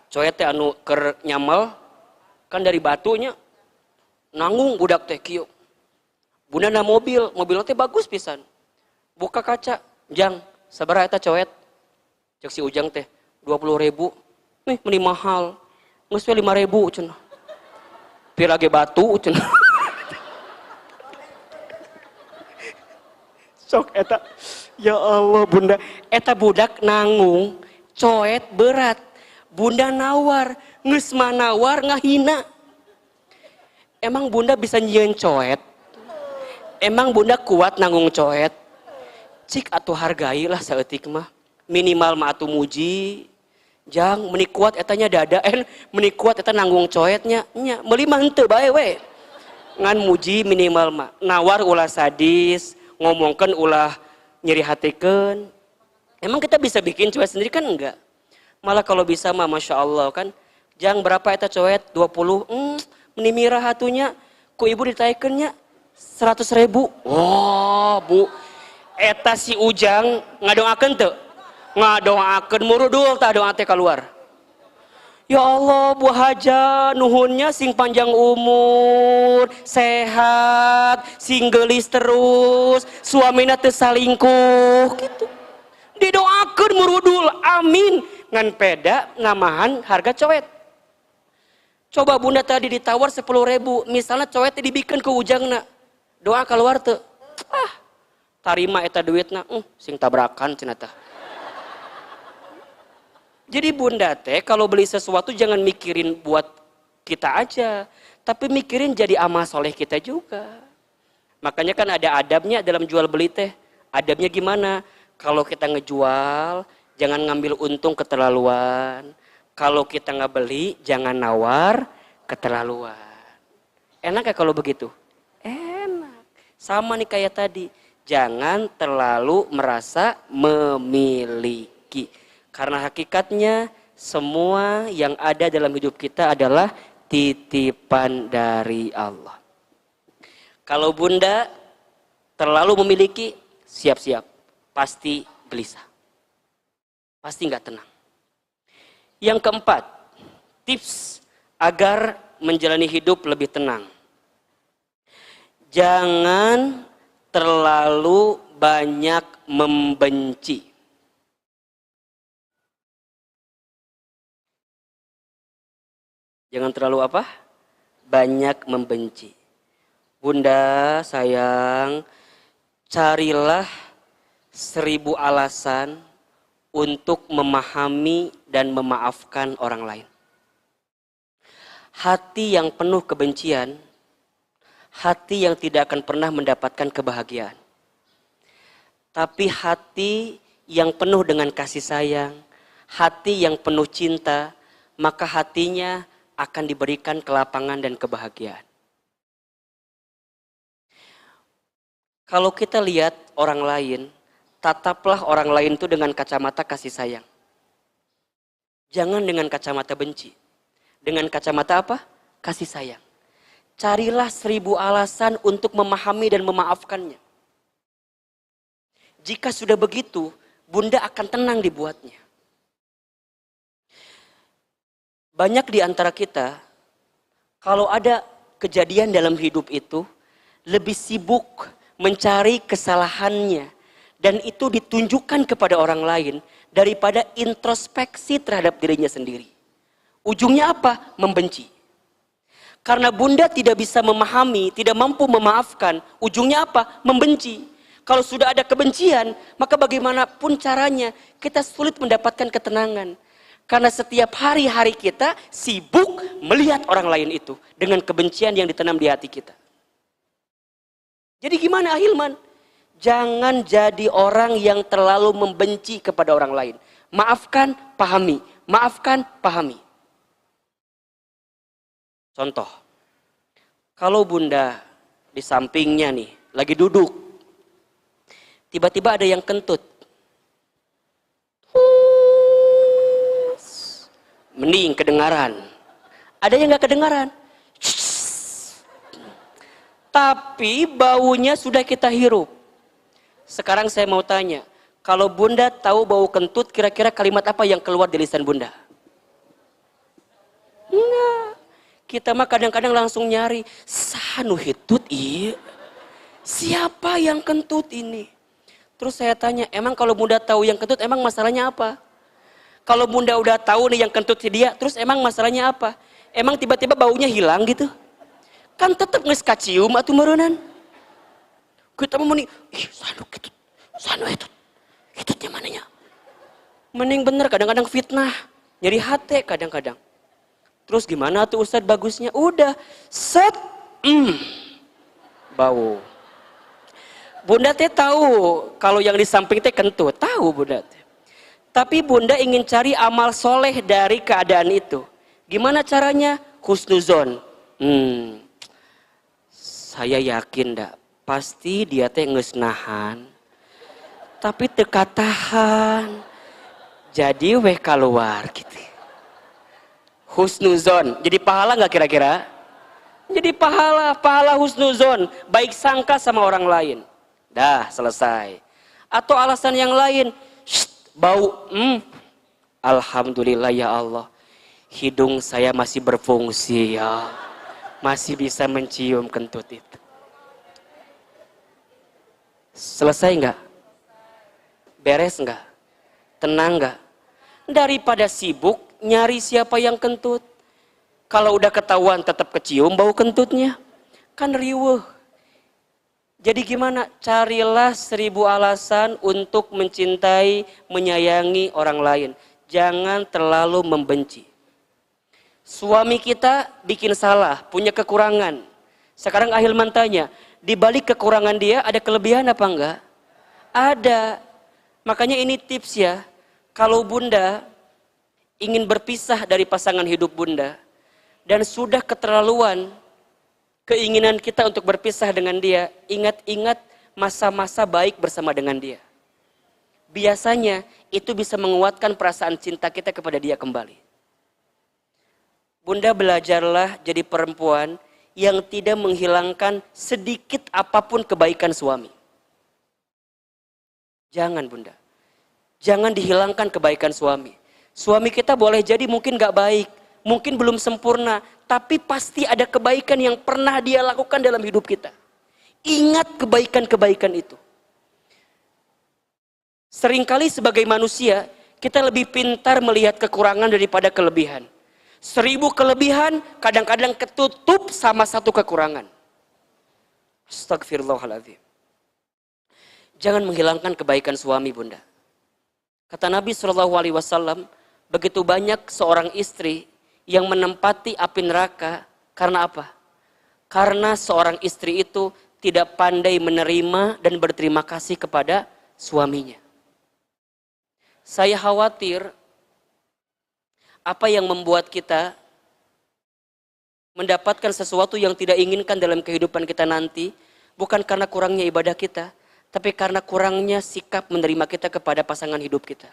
Coet teh anu keur nyamal kan dari batunya. Nanggung budak teh kieu. Bunda na mobilnya teh bagus pisan. Buka kaca, jang, sabaraha eta coet? Cek si Ujang teh 20.000. Nih meni mahal. Geus we 5.000 cenah. Pirage batu cenah. Sok eta. Ya Allah bunda, eta budak nanggung, coet berat. Bunda nawar, geus mah nawar ngahina. Emang bunda bisa nyieun coet? Emang bunda kuat nanggung coet? Cik atuh hargailah saeutik mah. minimal mah atuh muji. Jang meuni kuat etanya dadaen, meuni kuat eta nanggung coetnya nya, meuli mah henteu bae we. Ngan muji minimal mah. Nawar ulah sadis, ngomongkeun ulah nyeri hatikeun. Emang kita bisa bikin coet sendiri kan enggak? Malah kalau bisa mah Masya Allah kan. Jang berapa eta coet? 20. Meuni mirah hatunya ku ibu ditaikeunnya 100.000. Oh, Bu. Eta si Ujang ngadoakeun teu? Ngadoakeun murudul tah doa teh keluar. Ya Allah, Bu Haja nuhunnya sing panjang umur, sehat, sing geulis terus, suamina teu salingkuh gitu. Didoakeun murudul, amin. Ngan peda ngamahan harga coet. Coba bunda tadi ditawar 10.000, misalnya coet dibikeun ke Ujangna. Doa keluar teu? Tarima eta duitna, sing tabrakan cenah tah. Jadi bunda teh kalau beli sesuatu jangan mikirin buat kita aja, tapi mikirin jadi amal soleh kita juga. Makanya kan ada adabnya dalam jual beli teh. Adabnya gimana? Kalau kita ngejual, jangan ngambil untung keterlaluan. Kalau kita nggak beli, jangan nawar keterlaluan. Enak ya kalau begitu? Enak. Sama nih kayak tadi. Jangan terlalu merasa memiliki. Karena hakikatnya semua yang ada dalam hidup kita adalah titipan dari Allah. Kalau bunda terlalu memiliki, siap-siap. Pasti gelisah. Pasti nggak tenang. Yang keempat, tips agar menjalani hidup lebih tenang. Jangan terlalu banyak membenci. Jangan terlalu apa? Banyak membenci. Bunda, sayang, carilah 1000 alasan untuk memahami dan memaafkan orang lain. Hati yang penuh kebencian, hati yang tidak akan pernah mendapatkan kebahagiaan. Tapi hati yang penuh dengan kasih sayang, hati yang penuh cinta, maka hatinya akan diberikan kelapangan dan kebahagiaan. Kalau kita lihat orang lain, tataplah orang lain itu dengan kacamata kasih sayang. Jangan dengan kacamata benci. Dengan kacamata apa? Kasih sayang. Carilah 1000 alasan untuk memahami dan memaafkannya. Jika sudah begitu, bunda akan tenang dibuatnya. Banyak di antara kita, kalau ada kejadian dalam hidup itu, lebih sibuk mencari kesalahannya. Dan itu ditunjukkan kepada orang lain daripada introspeksi terhadap dirinya sendiri. Ujungnya apa? Membenci. Karena bunda tidak bisa memahami, tidak mampu memaafkan, ujungnya apa? Membenci. Kalau sudah ada kebencian, maka bagaimanapun caranya, kita sulit mendapatkan ketenangan. Karena setiap hari-hari kita sibuk melihat orang lain itu dengan kebencian yang ditanam di hati kita. Jadi gimana Ahilman? Jangan jadi orang yang terlalu membenci kepada orang lain. Maafkan, pahami. Maafkan, pahami. Contoh, kalau bunda di sampingnya nih, lagi duduk. Tiba-tiba ada yang kentut. Mending kedengaran. Ada yang gak kedengaran. Tapi baunya sudah kita hirup. Sekarang saya mau tanya. Kalau bunda tahu bau kentut, kira-kira kalimat apa yang keluar di lisan bunda? Enggak. Kita mah kadang-kadang langsung nyari. Sanu hitut iya. Siapa yang kentut ini? Terus saya tanya, emang kalau bunda tahu yang kentut, emang masalahnya apa? Kalau bunda udah tahu nih yang kentut si dia, terus emang masalahnya apa? Emang tiba-tiba baunya hilang gitu? Kan tetap nges kacium atuh meureunan. Kita mau meni, sanu kitut, sanu hitut. Hitutnya mananya? Mending bener kadang-kadang fitnah, nyeri hati kadang-kadang. Terus gimana tuh Ustadz bagusnya? Udah, set, bau. Bunda teh tahu kalau yang di samping teh kentut, tahu bunda teh. Tapi bunda ingin cari amal soleh dari keadaan itu. Gimana caranya? Husnuzon. Saya yakin dak, pasti dia teh geus nahan. Tapi teka tahan. Jadi weh keluar gitu. Husnuzon. Jadi pahala nggak kira-kira? Jadi pahala husnuzon. Baik sangka sama orang lain. Dah selesai. Atau alasan yang lain. Bau. Alhamdulillah ya Allah. Hidung saya masih berfungsi ya. Masih bisa mencium kentut itu. Selesai nggak? Beres nggak? Tenang nggak? Daripada sibuk nyari siapa yang kentut. Kalau udah ketahuan tetap kecium bau kentutnya. Kan riweuh. Jadi gimana? Carilah 1000 alasan untuk mencintai, menyayangi orang lain. Jangan terlalu membenci. Suami kita bikin salah, punya kekurangan. Sekarang Ahilman tanya, di balik kekurangan dia ada kelebihan apa enggak? Ada. Makanya ini tips ya. Kalau bunda ingin berpisah dari pasangan hidup bunda dan sudah keterlaluan keinginan kita untuk berpisah dengan dia, ingat-ingat masa-masa baik bersama dengan dia. Biasanya itu bisa menguatkan perasaan cinta kita kepada dia kembali. Bunda belajarlah jadi perempuan yang tidak menghilangkan sedikit apapun kebaikan suami. Jangan bunda. Jangan dihilangkan kebaikan suami. Suami kita boleh jadi mungkin gak baik, mungkin belum sempurna, tapi pasti ada kebaikan yang pernah dia lakukan dalam hidup kita. Ingat kebaikan-kebaikan itu. Seringkali sebagai manusia, kita lebih pintar melihat kekurangan daripada kelebihan. 1000 kelebihan, kadang-kadang ketutup sama 1 kekurangan. Astagfirullahaladzim. Jangan menghilangkan kebaikan suami bunda. Kata Nabi SAW, begitu banyak seorang istri yang menempati api neraka karena apa? Karena seorang istri itu tidak pandai menerima dan berterima kasih kepada suaminya. Saya khawatir apa yang membuat kita mendapatkan sesuatu yang tidak inginkan dalam kehidupan kita nanti bukan karena kurangnya ibadah kita, tapi karena kurangnya sikap menerima kita kepada pasangan hidup kita.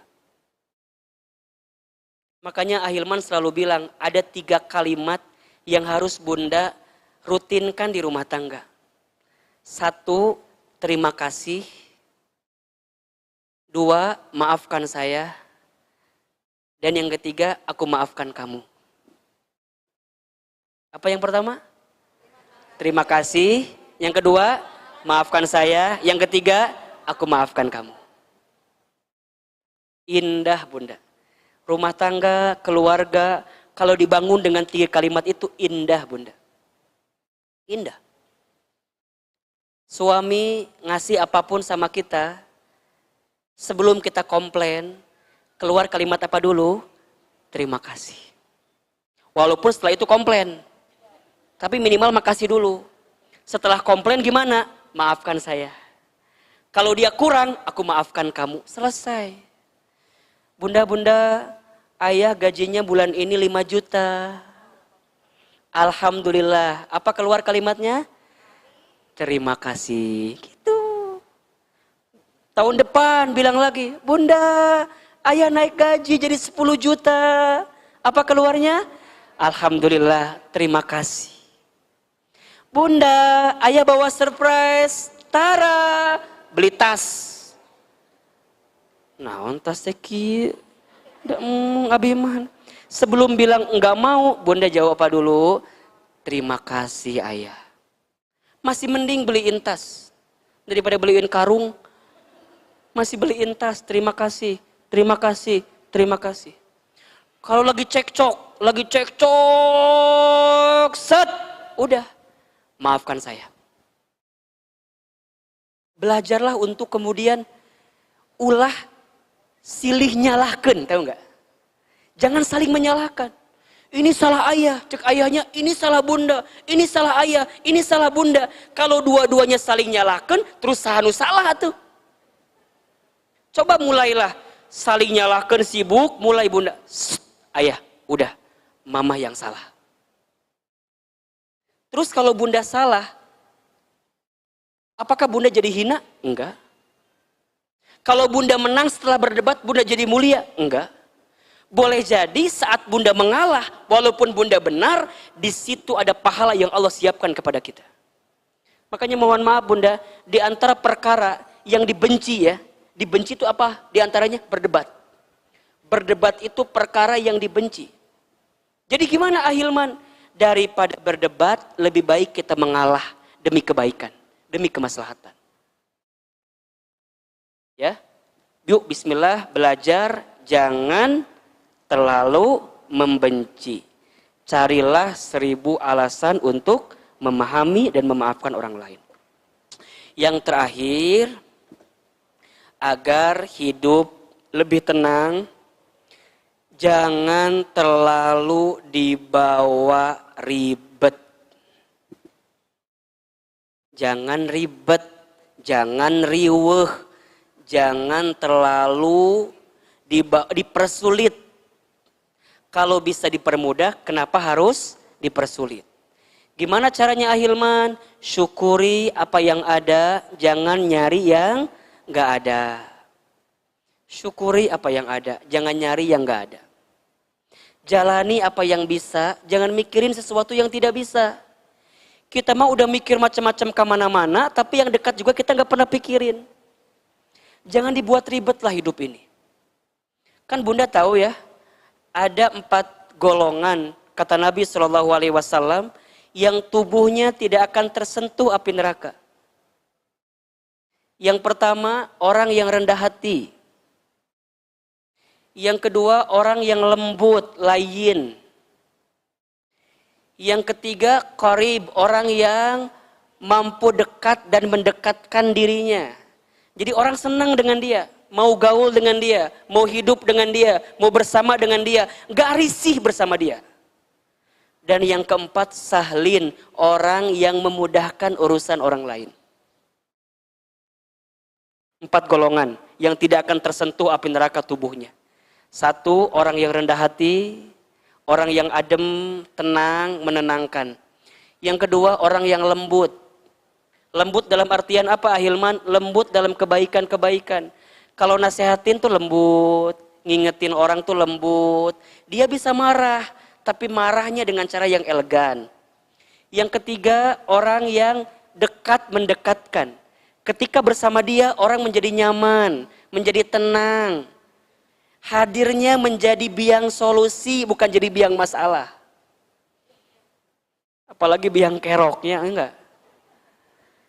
Makanya Ahilman selalu bilang ada 3 kalimat yang harus bunda rutinkan di rumah tangga. 1, terima kasih. 2, maafkan saya. Dan yang ketiga, aku maafkan kamu. Apa yang pertama? Terima kasih. Yang kedua, maafkan saya. Yang ketiga, aku maafkan kamu. Indah bunda. Rumah tangga, keluarga, kalau dibangun dengan 3 kalimat itu indah bunda. Indah. Suami ngasih apapun sama kita, sebelum kita komplain, keluar kalimat apa dulu? Terima kasih. Walaupun setelah itu komplain, tapi minimal makasih dulu. Setelah komplain gimana? Maafkan saya. Kalau dia kurang, aku maafkan kamu. Selesai. Bunda-bunda, ayah gajinya bulan ini 5 juta. Alhamdulillah. Apa keluar kalimatnya? Terima kasih. Gitu. Tahun depan bilang lagi, bunda, ayah naik gaji jadi 10 juta. Apa keluarnya? Alhamdulillah, terima kasih. Bunda, ayah bawa surprise. Tara, beli tas. Nah, tas teki, abiman. Sebelum bilang enggak mau, bunda jawab apa dulu? Terima kasih ayah. Masih mending beliin tas daripada beliin karung. Masih beliin tas, terima kasih, terima kasih, terima kasih. Kalau lagi cekcok, set, udah, maafkan saya. Belajarlah untuk kemudian ulah silih nyalahkan, tahu nggak? Jangan saling menyalahkan. Ini salah ayah, cek ayahnya, ini salah bunda, ini salah ayah, ini salah bunda. Kalau dua-duanya saling nyalahkan, terus sahanu salah tuh. Coba mulailah saling nyalahkan, sibuk, mulai bunda, ayah, udah, mama yang salah. Terus kalau bunda salah, apakah bunda jadi hina? Enggak. Kalau bunda menang setelah berdebat, bunda jadi mulia? Enggak. Boleh jadi saat bunda mengalah, walaupun bunda benar, di situ ada pahala yang Allah siapkan kepada kita. Makanya mohon maaf bunda, di antara perkara yang dibenci ya, dibenci itu apa? Di antaranya berdebat. Berdebat itu perkara yang dibenci. Jadi gimana Ahilman? Daripada berdebat, lebih baik kita mengalah demi kebaikan, demi kemaslahatan. Ya, yuk bismillah belajar, jangan terlalu membenci. Carilah 1000 alasan untuk memahami dan memaafkan orang lain. Yang terakhir, agar hidup lebih tenang, jangan terlalu dibawa ribet. Jangan ribet, jangan riweuh, jangan terlalu dipersulit. Kalau bisa dipermudah, kenapa harus dipersulit? Gimana caranya Ahilman? Syukuri apa yang ada, jangan nyari yang nggak ada. Syukuri apa yang ada, jangan nyari yang nggak ada. Jalani apa yang bisa, jangan mikirin sesuatu yang tidak bisa. Kita mah udah mikir macam-macam kemana-mana, tapi yang dekat juga kita nggak pernah pikirin. Jangan dibuat ribet lah hidup ini. Kan bunda tahu ya, ada 4 golongan kata Nabi SAW yang tubuhnya tidak akan tersentuh api neraka. Yang pertama, orang yang rendah hati. Yang kedua, orang yang lembut, layin. Yang ketiga, qarib, orang yang mampu dekat dan mendekatkan dirinya. Jadi orang senang dengan dia, mau gaul dengan dia, mau hidup dengan dia, mau bersama dengan dia, gak risih bersama dia. Dan yang keempat, sahlin, orang yang memudahkan urusan orang lain. 4 golongan yang tidak akan tersentuh api neraka tubuhnya. 1, orang yang rendah hati, orang yang adem, tenang, menenangkan. Yang kedua, orang yang lembut. Lembut dalam artian apa Ahilman? Lembut dalam kebaikan-kebaikan. Kalau nasehatin tuh lembut, ngingetin orang tuh lembut. Dia bisa marah, tapi marahnya dengan cara yang elegan. Yang ketiga, orang yang dekat mendekatkan. Ketika bersama dia, orang menjadi nyaman, menjadi tenang. Hadirnya menjadi biang solusi, bukan jadi biang masalah. Apalagi biang keroknya, enggak.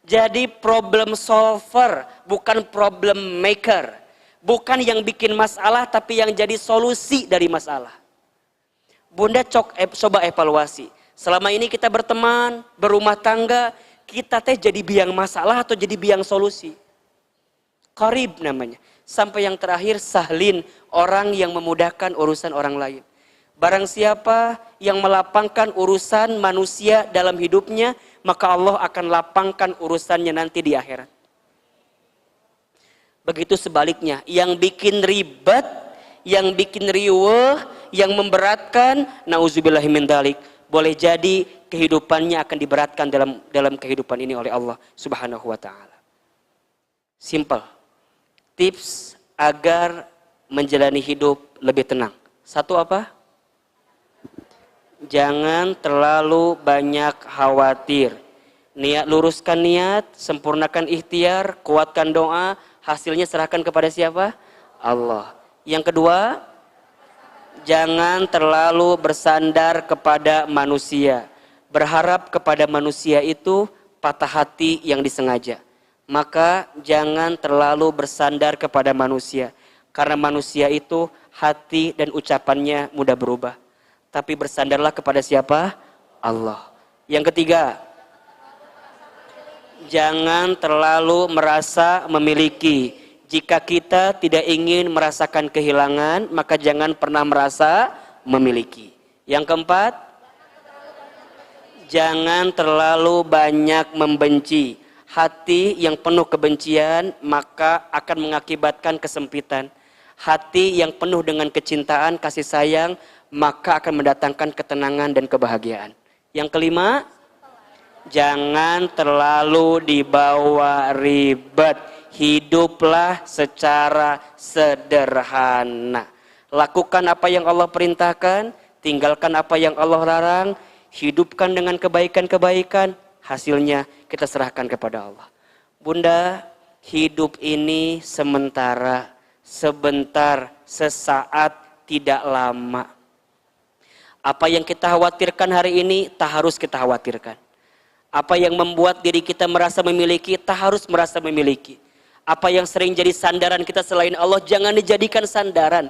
Jadi problem solver, bukan problem maker. Bukan yang bikin masalah, tapi yang jadi solusi dari masalah. Bunda coba evaluasi. Selama ini kita berteman, berumah tangga, kita teh jadi biang masalah atau jadi biang solusi? Qarib namanya. Sampai yang terakhir, sahlin, orang yang memudahkan urusan orang lain. Barang siapa yang melapangkan urusan manusia dalam hidupnya, maka Allah akan lapangkan urusannya nanti di akhirat. Begitu sebaliknya, yang bikin ribet, yang bikin riweuh, yang memberatkan, nauzubillahi min dzalik, boleh jadi kehidupannya akan diberatkan dalam kehidupan ini oleh Allah Subhanahu wa taala. Simple. Tips agar menjalani hidup lebih tenang. 1 apa? Jangan terlalu banyak khawatir. Luruskan niat, sempurnakan ikhtiar, kuatkan doa, hasilnya serahkan kepada siapa? Allah. Yang kedua, jangan terlalu bersandar kepada manusia. Berharap kepada manusia itu patah hati yang disengaja. Maka jangan terlalu bersandar kepada manusia. Karena manusia itu hati dan ucapannya mudah berubah. Tapi bersandarlah kepada siapa? Allah. Yang ketiga, jangan terlalu merasa memiliki. Jika kita tidak ingin merasakan kehilangan, maka jangan pernah merasa memiliki. Yang keempat, jangan terlalu banyak membenci. Hati yang penuh kebencian maka akan mengakibatkan kesempitan. Hati yang penuh dengan kecintaan, kasih sayang, maka akan mendatangkan ketenangan dan kebahagiaan. Yang kelima, jangan terlalu dibawa ribet. Hiduplah secara sederhana. Lakukan apa yang Allah perintahkan, tinggalkan apa yang Allah larang, hidupkan dengan kebaikan-kebaikan, hasilnya kita serahkan kepada Allah. Bunda, hidup ini sementara, sebentar, sesaat, tidak lama. Apa yang kita khawatirkan hari ini, tak harus kita khawatirkan. Apa yang membuat diri kita merasa memiliki, tak harus merasa memiliki. Apa yang sering jadi sandaran kita selain Allah, jangan dijadikan sandaran.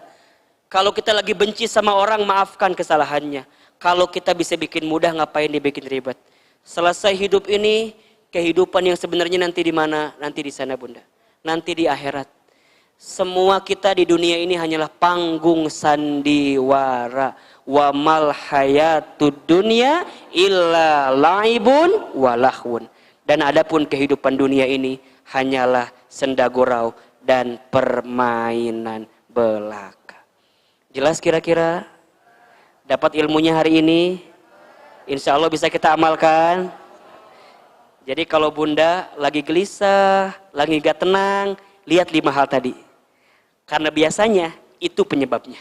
Kalau kita lagi benci sama orang, maafkan kesalahannya. Kalau kita bisa bikin mudah, ngapain dibikin ribet? Selesai hidup ini, kehidupan yang sebenarnya nanti di mana? Nanti di sana, Bunda. Nanti di akhirat. Semua kita di dunia ini hanyalah panggung sandiwara. Wa mal hayatud dunya illa laibun walahun. Dan adapun kehidupan dunia ini hanyalah senda gurau dan permainan belaka. Jelas kira-kira? Dapat ilmunya hari ini? Insya Allah bisa kita amalkan. Jadi kalau Bunda lagi gelisah, lagi gak tenang, lihat 5 hal tadi. Karena biasanya itu penyebabnya.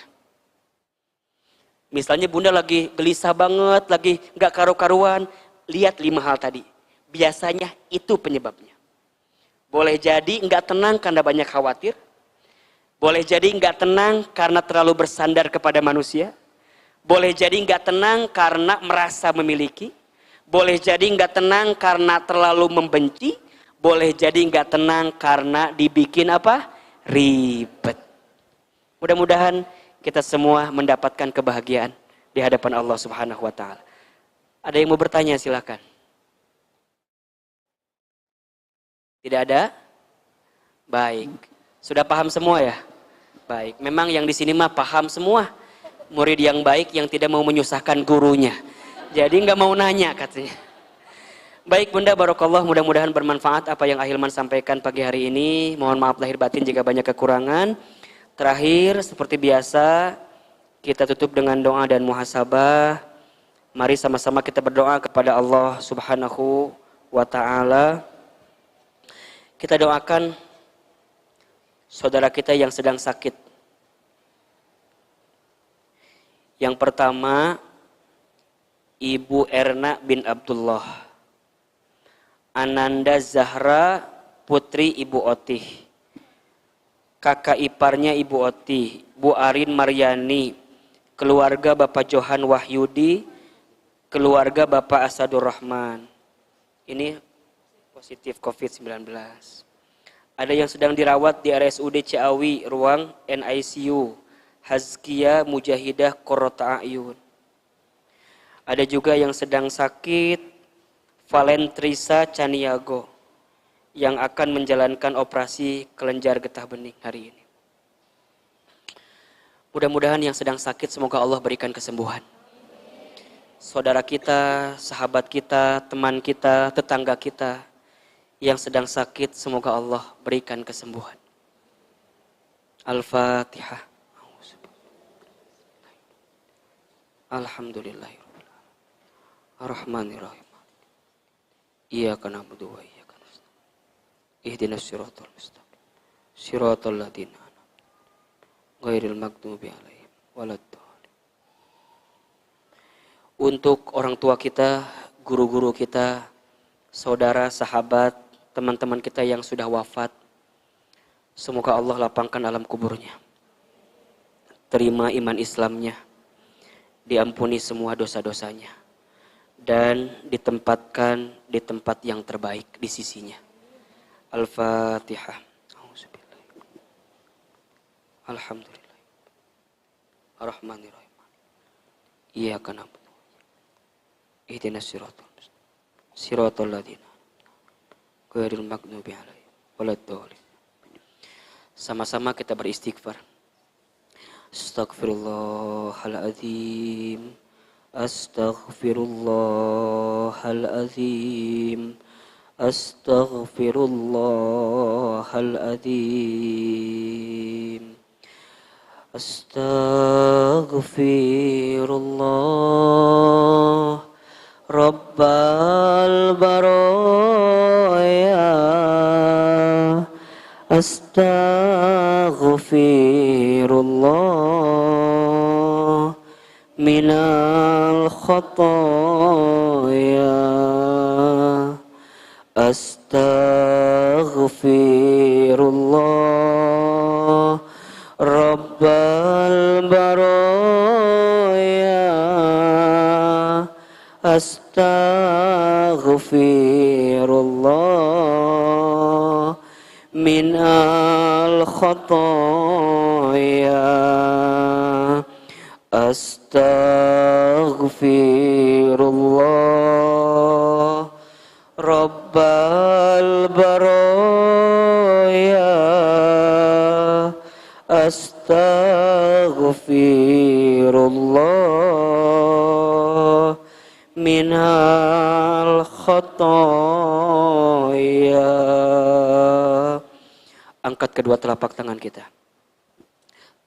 Misalnya Bunda lagi gelisah banget, lagi gak karu-karuan, lihat 5 hal tadi. Biasanya itu penyebabnya. Boleh jadi gak tenang karena banyak khawatir. Boleh jadi nggak tenang karena terlalu bersandar kepada manusia. Boleh jadi nggak tenang karena merasa memiliki. Boleh jadi nggak tenang karena terlalu membenci. Boleh jadi nggak tenang karena dibikin apa? Ribet. Mudah-mudahan kita semua mendapatkan kebahagiaan di hadapan Allah Subhanahu wa Ta'ala. Ada yang mau bertanya, silakan. Tidak ada? Baik. Sudah paham semua ya? Baik. Memang yang di sini mah paham semua. Murid yang baik yang tidak mau menyusahkan gurunya. Jadi nggak mau nanya katanya. Baik Bunda, barakallah, mudah-mudahan bermanfaat apa yang Ahilman sampaikan pagi hari ini. Mohon maaf lahir batin jika banyak kekurangan. Terakhir, seperti biasa, kita tutup dengan doa dan muhasabah. Mari sama-sama kita berdoa kepada Allah Subhanahu wa Ta'ala. Kita doakan saudara kita yang sedang sakit. Yang pertama, Ibu Erna bin Abdullah, Ananda Zahra putri Ibu Otih, kakak iparnya Ibu Otih, Bu Arin Maryani, keluarga Bapak Johan Wahyudi, keluarga Bapak Asadur Rahman. Ini positif COVID-19. Ada yang sedang dirawat di RSUD Ciawi, ruang NICU, Hazkia Mujahidah Qurrata A'yun. Ada juga yang sedang sakit, Valentrisa Caniago, yang akan menjalankan operasi kelenjar getah bening hari ini. Mudah-mudahan yang sedang sakit semoga Allah berikan kesembuhan. Saudara kita, sahabat kita, teman kita, tetangga kita yang sedang sakit, semoga Allah berikan kesembuhan. Al-Fatihah. Alhamdulillahirabbil alamin. Ar-Rahmanir-Rahim. Iyyaka na'budu wa iyyaka nasta'in. Ihdinas siratal mustaqim. Siratal ladzina an'amta 'alaihim ghairil maghdubi 'alaihim waladdallin. Untuk orang tua kita, guru-guru kita, saudara, sahabat, teman-teman kita yang sudah wafat, semoga Allah lapangkan alam kuburnya, terima iman Islamnya, diampuni semua dosa-dosanya, dan ditempatkan di tempat yang terbaik di sisinya. Al-Fatihah. Alhamdulillah. Ar-Rahmanir-Rahim. Iyyaka na'budu. Ihdinas siratal mustaqim. Siratal ladzina ghairil maghdubi 'alaihim waladdallin. Sama-sama kita beristighfar. Astaghfirullahaladzim. Astaghfirullahaladzim. Astaghfirullahaladzim. Astaghfirullah Rabbal baraya. Astaghfirullah minal khataya. Astaghfirullah Rabbal baraya. Astaghfirullah minal khataya. Astaghfirullah Rabbal baraya. Astaghfirullah minal khataya. Angkat kedua telapak tangan kita.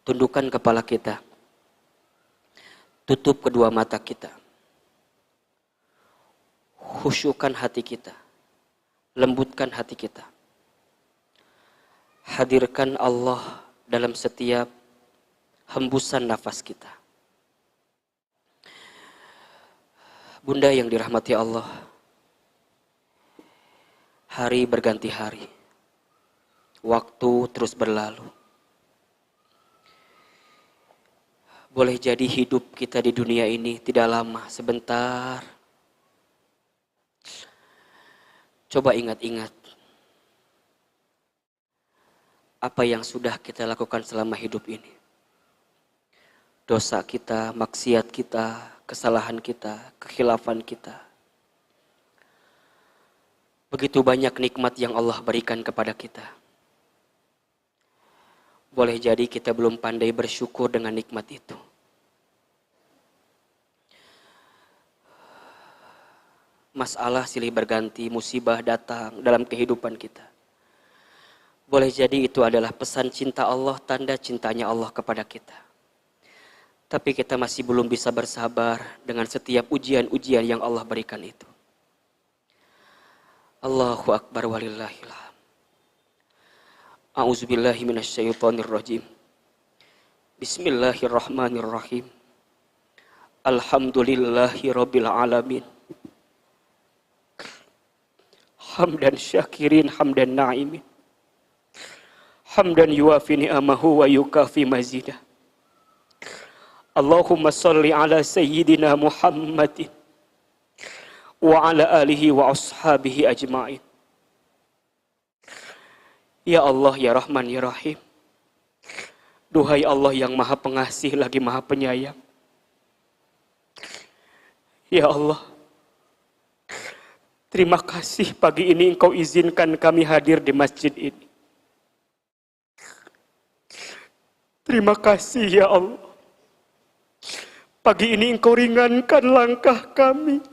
Tundukkan kepala kita. Tutup kedua mata kita. Khusyukkan hati kita. Lembutkan hati kita. Hadirkan Allah dalam setiap hembusan nafas kita. Bunda yang dirahmati Allah, hari berganti hari. Waktu terus berlalu. Boleh jadi hidup kita di dunia ini tidak lama, sebentar. Coba ingat-ingat apa yang sudah kita lakukan selama hidup ini. Dosa kita, maksiat kita, kesalahan kita, kekhilafan kita. Begitu banyak nikmat yang Allah berikan kepada kita. Boleh jadi kita belum pandai bersyukur dengan nikmat itu. Masalah silih berganti, musibah datang dalam kehidupan kita. Boleh jadi itu adalah pesan cinta Allah, tanda cintanya Allah kepada kita. Tapi kita masih belum bisa bersabar dengan setiap ujian-ujian yang Allah berikan itu. Allahu Akbar walillahilhamd. A'udzubillahi minasyaitonirrajim. Bismillahirrahmanirrahim. Alhamdulillahi rabbil alamin. Hamdan syakirin, hamdan na'imin. Hamdan yuafi ni'amahu wa yukafi mazidah. Allahumma salli ala sayyidina Muhammadin wa ala alihi wa ashabihi ajma'in. Ya Allah, ya Rahman, ya Rahim. Duhai Allah yang maha pengasih lagi maha penyayang. Ya Allah, terima kasih pagi ini Engkau izinkan kami hadir di masjid ini. Terima kasih ya Allah. Pagi ini Engkau ringankan langkah kami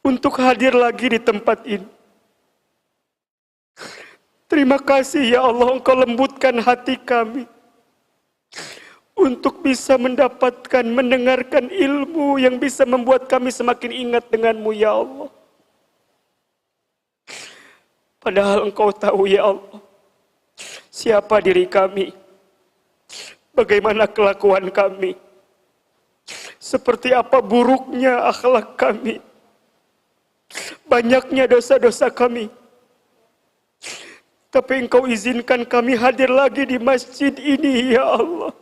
untuk hadir lagi di tempat ini. Terima kasih ya Allah, Engkau lembutkan hati kami untuk bisa mendapatkan, mendengarkan ilmu yang bisa membuat kami semakin ingat denganmu ya Allah. Padahal Engkau tahu ya Allah, siapa diri kami, bagaimana kelakuan kami, seperti apa buruknya akhlak kami, banyaknya dosa-dosa kami. Tapi Engkau izinkan kami hadir lagi di masjid ini ya Allah.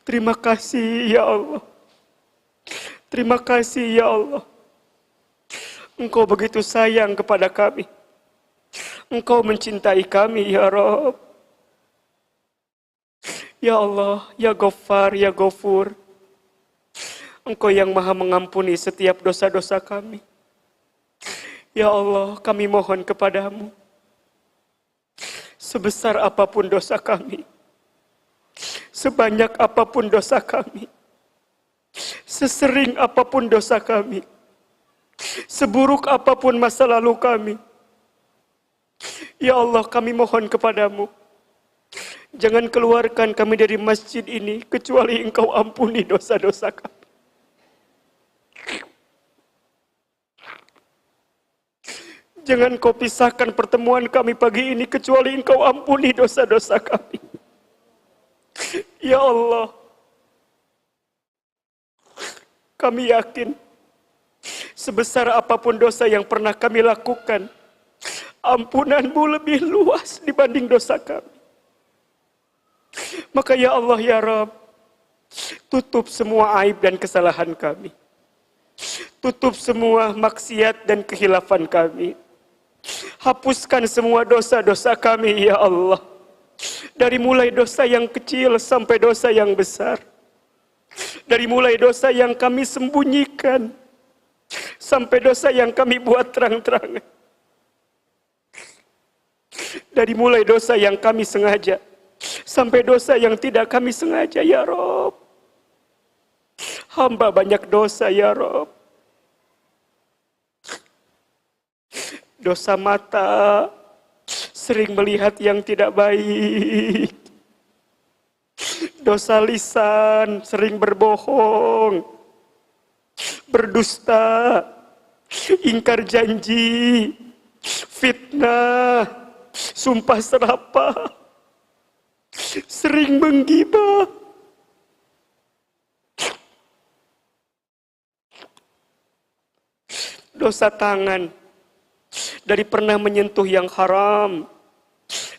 Terima kasih ya Allah. Terima kasih ya Allah. Engkau begitu sayang kepada kami. Engkau mencintai kami ya Rabb. Ya Allah, ya Ghaffar, ya Ghafur. Engkau yang maha mengampuni setiap dosa-dosa kami. Ya Allah, kami mohon kepadamu. Sebesar apapun dosa kami, sebanyak apapun dosa kami, sesering apapun dosa kami, seburuk apapun masa lalu kami, ya Allah kami mohon kepadamu. Jangan keluarkan kami dari masjid ini kecuali Engkau ampuni dosa-dosa kami. Jangan Kau pisahkan pertemuan kami pagi ini kecuali Engkau ampuni dosa-dosa kami. Ya Allah, kami yakin sebesar apapun dosa yang pernah kami lakukan, ampunan-Mu lebih luas dibanding dosa kami. Maka ya Allah ya Rabb, tutup semua aib dan kesalahan kami. Tutup semua maksiat dan kehilafan kami. Hapuskan semua dosa-dosa kami ya Allah. Dari mulai dosa yang kecil sampai dosa yang besar. Dari mulai dosa yang kami sembunyikan sampai dosa yang kami buat terang-terangan. Dari mulai dosa yang kami sengaja sampai dosa yang tidak kami sengaja ya Rabb. Hamba banyak dosa ya Rabb. Dosa mata, sering melihat yang tidak baik. Dosa lisan, sering berbohong, berdusta, ingkar janji, fitnah, sumpah serapah, sering menggibah. Dosa tangan, dari pernah menyentuh yang haram.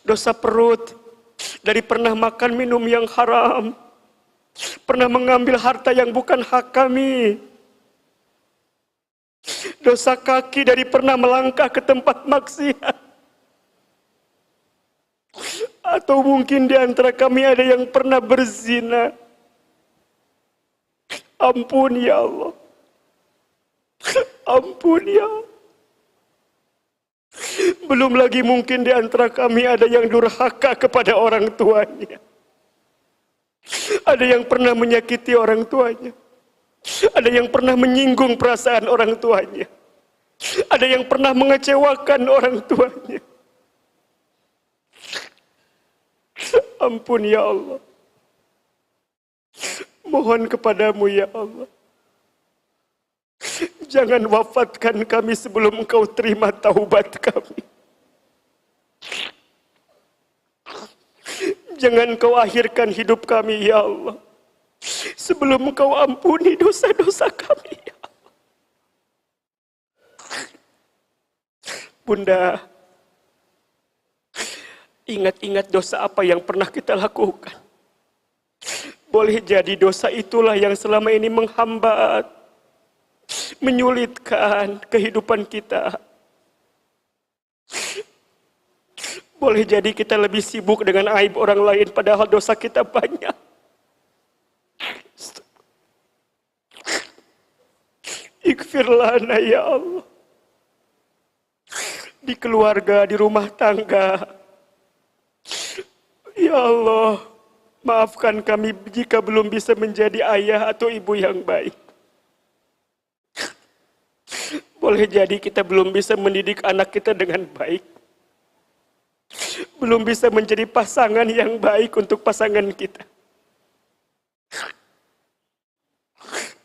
Dosa perut, dari pernah makan minum yang haram. Pernah mengambil harta yang bukan hak kami. Dosa kaki, dari pernah melangkah ke tempat maksiat. Atau mungkin di antara kami ada yang pernah berzina. Ampun ya Allah. Ampun ya Allah. Belum lagi mungkin di antara kami ada yang durhaka kepada orang tuanya. Ada yang pernah menyakiti orang tuanya. Ada yang pernah menyinggung perasaan orang tuanya. Ada yang pernah mengecewakan orang tuanya. Ampun ya Allah. Mohon kepadamu ya Allah. Jangan wafatkan kami sebelum Engkau terima taubat kami. Jangan Kau akhirkan hidup kami ya Allah sebelum Engkau ampuni dosa-dosa kami ya Allah. Bunda, ingat-ingat dosa apa yang pernah kita lakukan. Boleh jadi dosa itulah yang selama ini menghambat, menyulitkan kehidupan kita. Boleh jadi kita lebih sibuk dengan aib orang lain padahal dosa kita banyak. Ighfir lana ya Allah. Di keluarga, di rumah tangga. Ya Allah, maafkan kami jika belum bisa menjadi ayah atau ibu yang baik. Boleh jadi kita belum bisa mendidik anak kita dengan baik. Belum bisa menjadi pasangan yang baik untuk pasangan kita.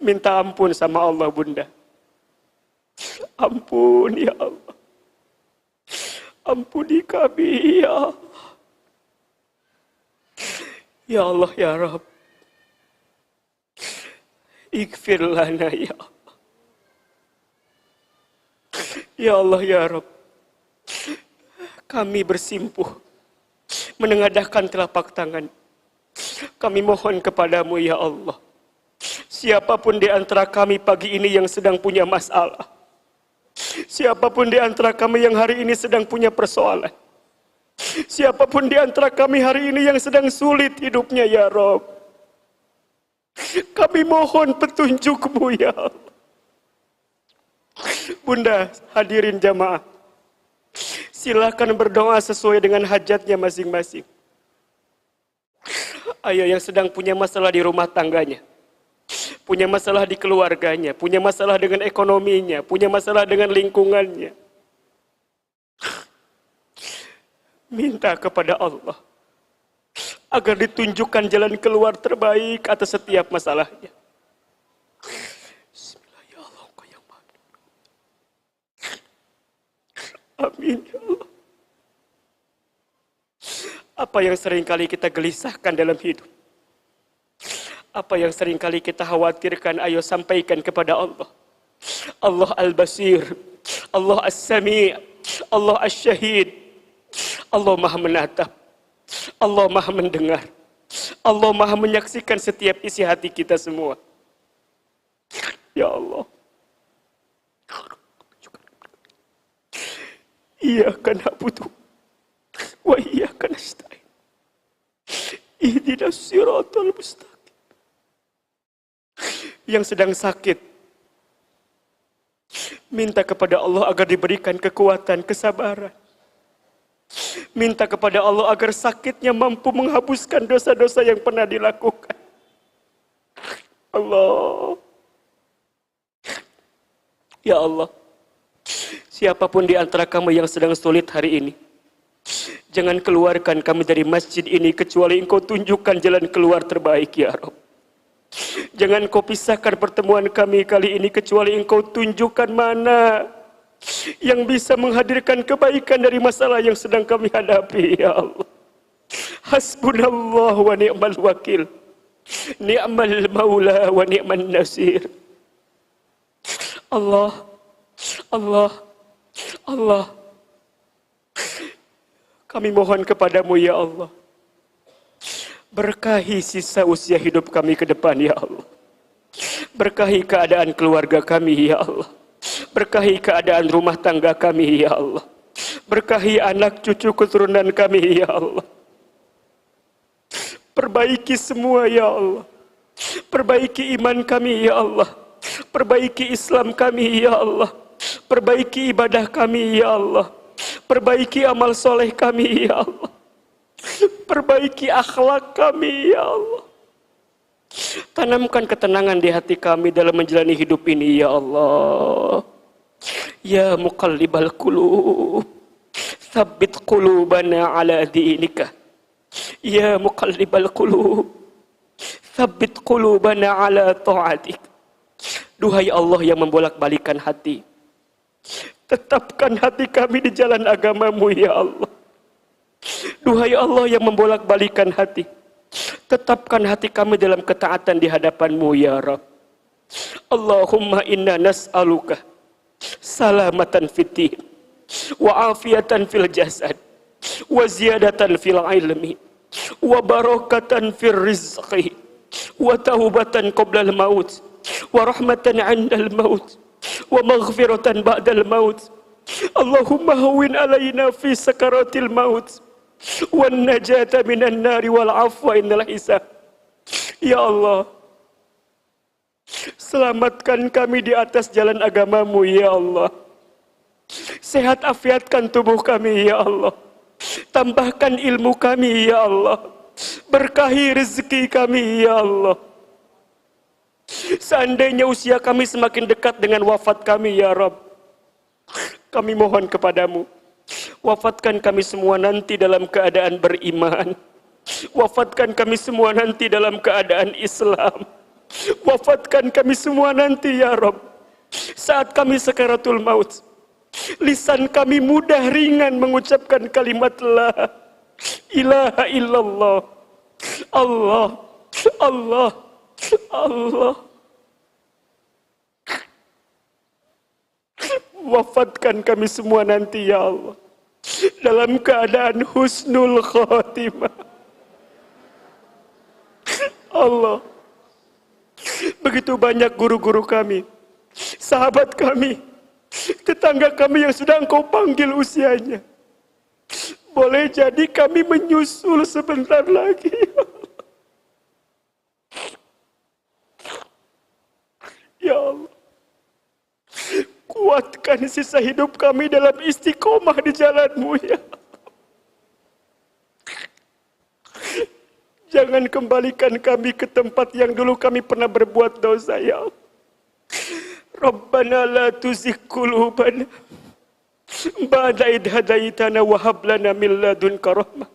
Minta ampun sama Allah Bunda. Ampun ya Allah. Ampuni kami ya Allah. Ya Allah ya Rabb. Ighfir lana ya Allah. Ya Allah ya Rabb. Kami bersimpuh, menengadahkan telapak tangan. Kami mohon kepadamu ya Allah. Siapapun di antara kami pagi ini yang sedang punya masalah. Siapapun di antara kami yang hari ini sedang punya persoalan. Siapapun di antara kami hari ini yang sedang sulit hidupnya ya Rabb. Kami mohon petunjuk-Mu ya Allah. Bunda, hadirin jamaah. Silakan berdoa sesuai dengan hajatnya masing-masing. Ayo yang sedang punya masalah di rumah tangganya, punya masalah di keluarganya, punya masalah dengan ekonominya, punya masalah dengan lingkungannya. Minta kepada Allah. agar ditunjukkan jalan keluar terbaik atas setiap masalahnya. Bismillah ya Allah, Engkau yang Maha. Amin ya Allah. Apa yang seringkali kita gelisahkan dalam hidup, apa yang seringkali kita khawatirkan, ayo sampaikan kepada Allah. Allah Al-Basir, Allah As-Sami', Allah As-Syahid. Allah Maha menatap, Allah Maha mendengar, Allah Maha menyaksikan setiap isi hati kita semua. Ya Allah, Iyyaka na'budu wa iyyaka nasta'in. Ihdinas siratal mustaqim. Yang sedang sakit, minta kepada Allah agar diberikan kekuatan, kesabaran. Minta kepada Allah agar sakitnya mampu menghapuskan dosa-dosa yang pernah dilakukan. Allah. Ya Allah, siapapun di antara kamu yang sedang sulit hari ini, jangan keluarkan kami dari masjid ini kecuali Engkau tunjukkan jalan keluar terbaik ya Rabb. Jangan Kau pisahkan pertemuan kami kali ini kecuali Engkau tunjukkan mana yang bisa menghadirkan kebaikan dari masalah yang sedang kami hadapi ya Allah. Hasbunallah wa ni'mal wakil, ni'mal maula wa ni'man nasir. Allah, Allah, Allah, kami mohon kepadamu ya Allah, berkahi sisa usia hidup kami ke depan ya Allah. Berkahi keadaan keluarga kami ya Allah. Berkahi keadaan rumah tangga kami ya Allah. Berkahi anak cucu keturunan kami ya Allah. Perbaiki semua ya Allah. Perbaiki iman kami ya Allah. Perbaiki Islam kami ya Allah. Perbaiki ibadah kami ya Allah. Perbaiki amal soleh kami ya Allah. Perbaiki akhlak kami ya Allah. Tanamkan ketenangan di hati kami dalam menjalani hidup ini ya Allah. Ya muqallibal qulub, tsabbit qulubana ala dinika. Ya muqallibal qulub, tsabbit qulubana ala ta'atik. Duhai Allah yang membolak-balikan hati, tetapkan hati kami di jalan agamamu ya Allah. Duhai Allah yang membolak-balikan hati, tetapkan hati kami dalam ketaatan di hadapan-Mu ya Rabb. Allahumma inna nas'aluka salamatan fitin wa afiatan fil jasad wa ziyadatan fil ilmi wa barakatan fil rizqi wa taubatan qabla al maut wa rahmatan 'inda al maut wa maghfiratan ba'da al maut. Allahumma hawwin alaina fi sakaratil maut wan najata minan nari wal afwa innal hisab. Ya Allah, selamatkan kami di atas jalan agamamu ya Allah. Sehat afiatkan tubuh kami ya Allah. Tambahkan ilmu kami ya Allah. Berkahi rezeki kami ya Allah. Seandainya usia kami semakin dekat dengan wafat kami ya Rabb, kami mohon kepadamu, wafatkan kami semua nanti dalam keadaan beriman. Wafatkan kami semua nanti dalam keadaan Islam. Wafatkan kami semua nanti ya Rabb saat kami sakaratul maut, lisan kami mudah ringan mengucapkan kalimat la ilaha illallah. Allah, Allah, Allah. Wafatkan kami semua nanti ya Allah dalam keadaan husnul khatimah. Allah, begitu banyak guru-guru kami, sahabat kami, tetangga kami yang sudah Engkau panggil usianya. Boleh jadi kami menyusul sebentar lagi. Ya Allah, kuatkan sisa hidup kami dalam istiqomah di jalan-Mu ya. Jangan kembalikan kami ke tempat yang dulu kami pernah berbuat dosa ya Allah. Rabbana la tuzigh qulubana ba'da idh hadaitana wa hab lana min ladunka rahmah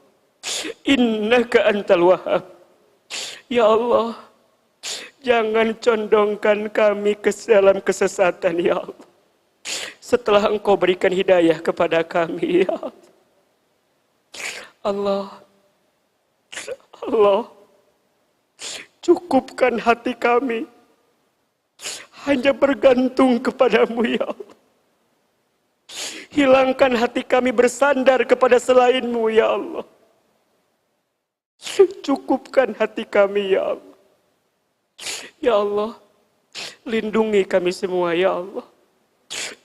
Innaka antal wahhab. Ya Allah, jangan condongkan kami ke dalam kesesatan, ya Allah. Setelah Engkau berikan hidayah kepada kami, ya Allah. Allah, cukupkan hati kami hanya bergantung kepadamu, ya Allah. Hilangkan hati kami bersandar kepada selainmu, ya Allah. Cukupkan hati kami, ya Allah. Ya Allah, lindungi kami semua, ya Allah.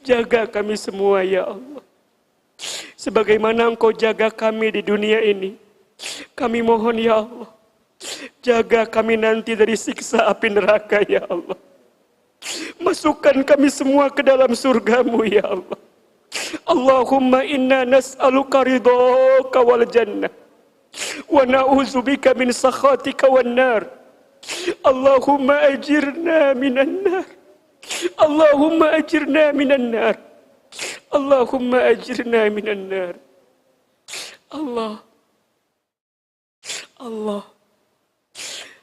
Jaga kami semua, ya Allah. Sebagaimana Engkau jaga kami di dunia ini, kami mohon, ya Allah, jaga kami nanti dari siksa api neraka, ya Allah. Masukkan kami semua ke dalam surgamu, ya Allah. Allahumma inna nas'aluka ridhaka wal jannah wa na'udzubika min sakhatika wan nar. Allahumma ajirna minan nar. Allahumma ajirna minan nar. Allahumma ajirna minan nar. Allah,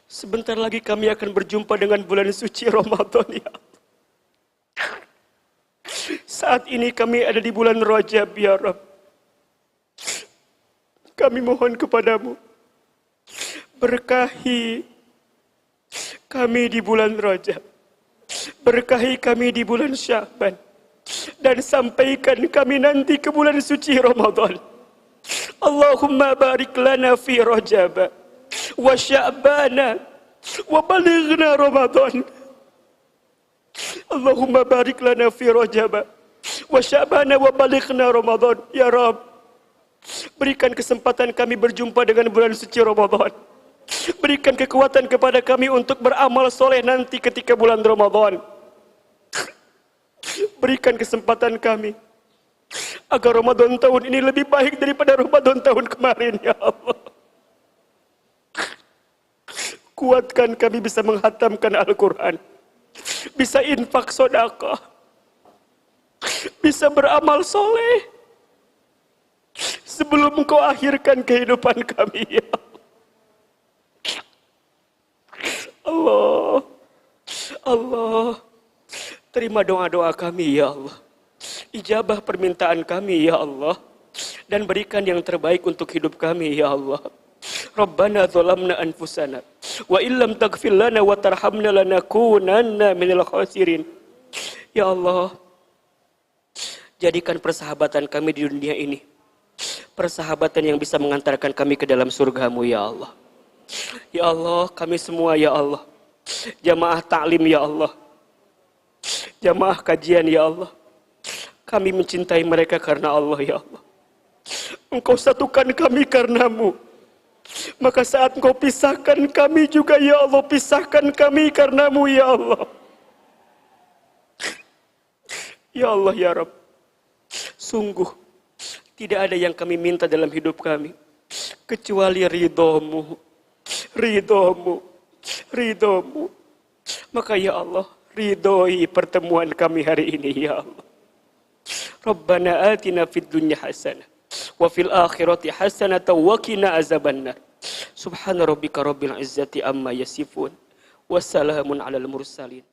sebentar lagi kami akan berjumpa dengan bulan suci Ramadan, ya Allah. Saat ini kami ada di bulan Rajab, ya Rabb. Kami mohon kepadamu, berkahi kami di bulan Rajab, berkahi kami di bulan Sya'ban, dan sampaikan kami nanti ke bulan suci Ramadan. Allahumma barik lana fi Rajab wa Sya'bana wa balighna Ramadan. Allahumma barik lana fi Rajab wa Sya'bana wa balighna Ramadan. Ya Rabb, berikan kesempatan kami berjumpa dengan bulan suci Ramadan. Berikan kekuatan kepada kami untuk beramal soleh nanti ketika bulan Ramadan. Berikan kesempatan kami agar Ramadan tahun ini lebih baik daripada Ramadan tahun kemarin, ya Allah. Kuatkan kami bisa menghatamkan Al-Quran, bisa infak sedekah, bisa beramal soleh sebelum Engkau akhirkan kehidupan kami, ya Allah. Allah, terima doa-doa kami, ya Allah. Ijabah permintaan kami, ya Allah. Dan berikan yang terbaik untuk hidup kami, ya Allah. Rabbana zalamna anfusana wa illam taghfir lana wa tarhamna lanakunanna minal khasirin. Ya Allah, jadikan persahabatan kami di dunia ini persahabatan yang bisa mengantarkan kami ke dalam surgamu, ya Allah. Ya Allah, kami semua, ya Allah, jamaah ta'lim, ya Allah, jamaah kajian, ya Allah, kami mencintai mereka karena Allah, ya Allah. Engkau satukan kami karenamu. Maka saat Engkau pisahkan kami juga, ya Allah, pisahkan kami karenamu, ya Allah. Ya Allah, ya Rabb, sungguh tidak ada yang kami minta dalam hidup kami kecuali ridhomu, ridhomu, ridhomu. Maka ya Allah, ridhoi pertemuan kami hari ini, ya Allah. Rabbana atina fid dunya hasanah wa fil akhirati hasanah wa qina azabannar. Subhana rabbika rabbil izzati amma yasifun. Wassalamun alal mursalin.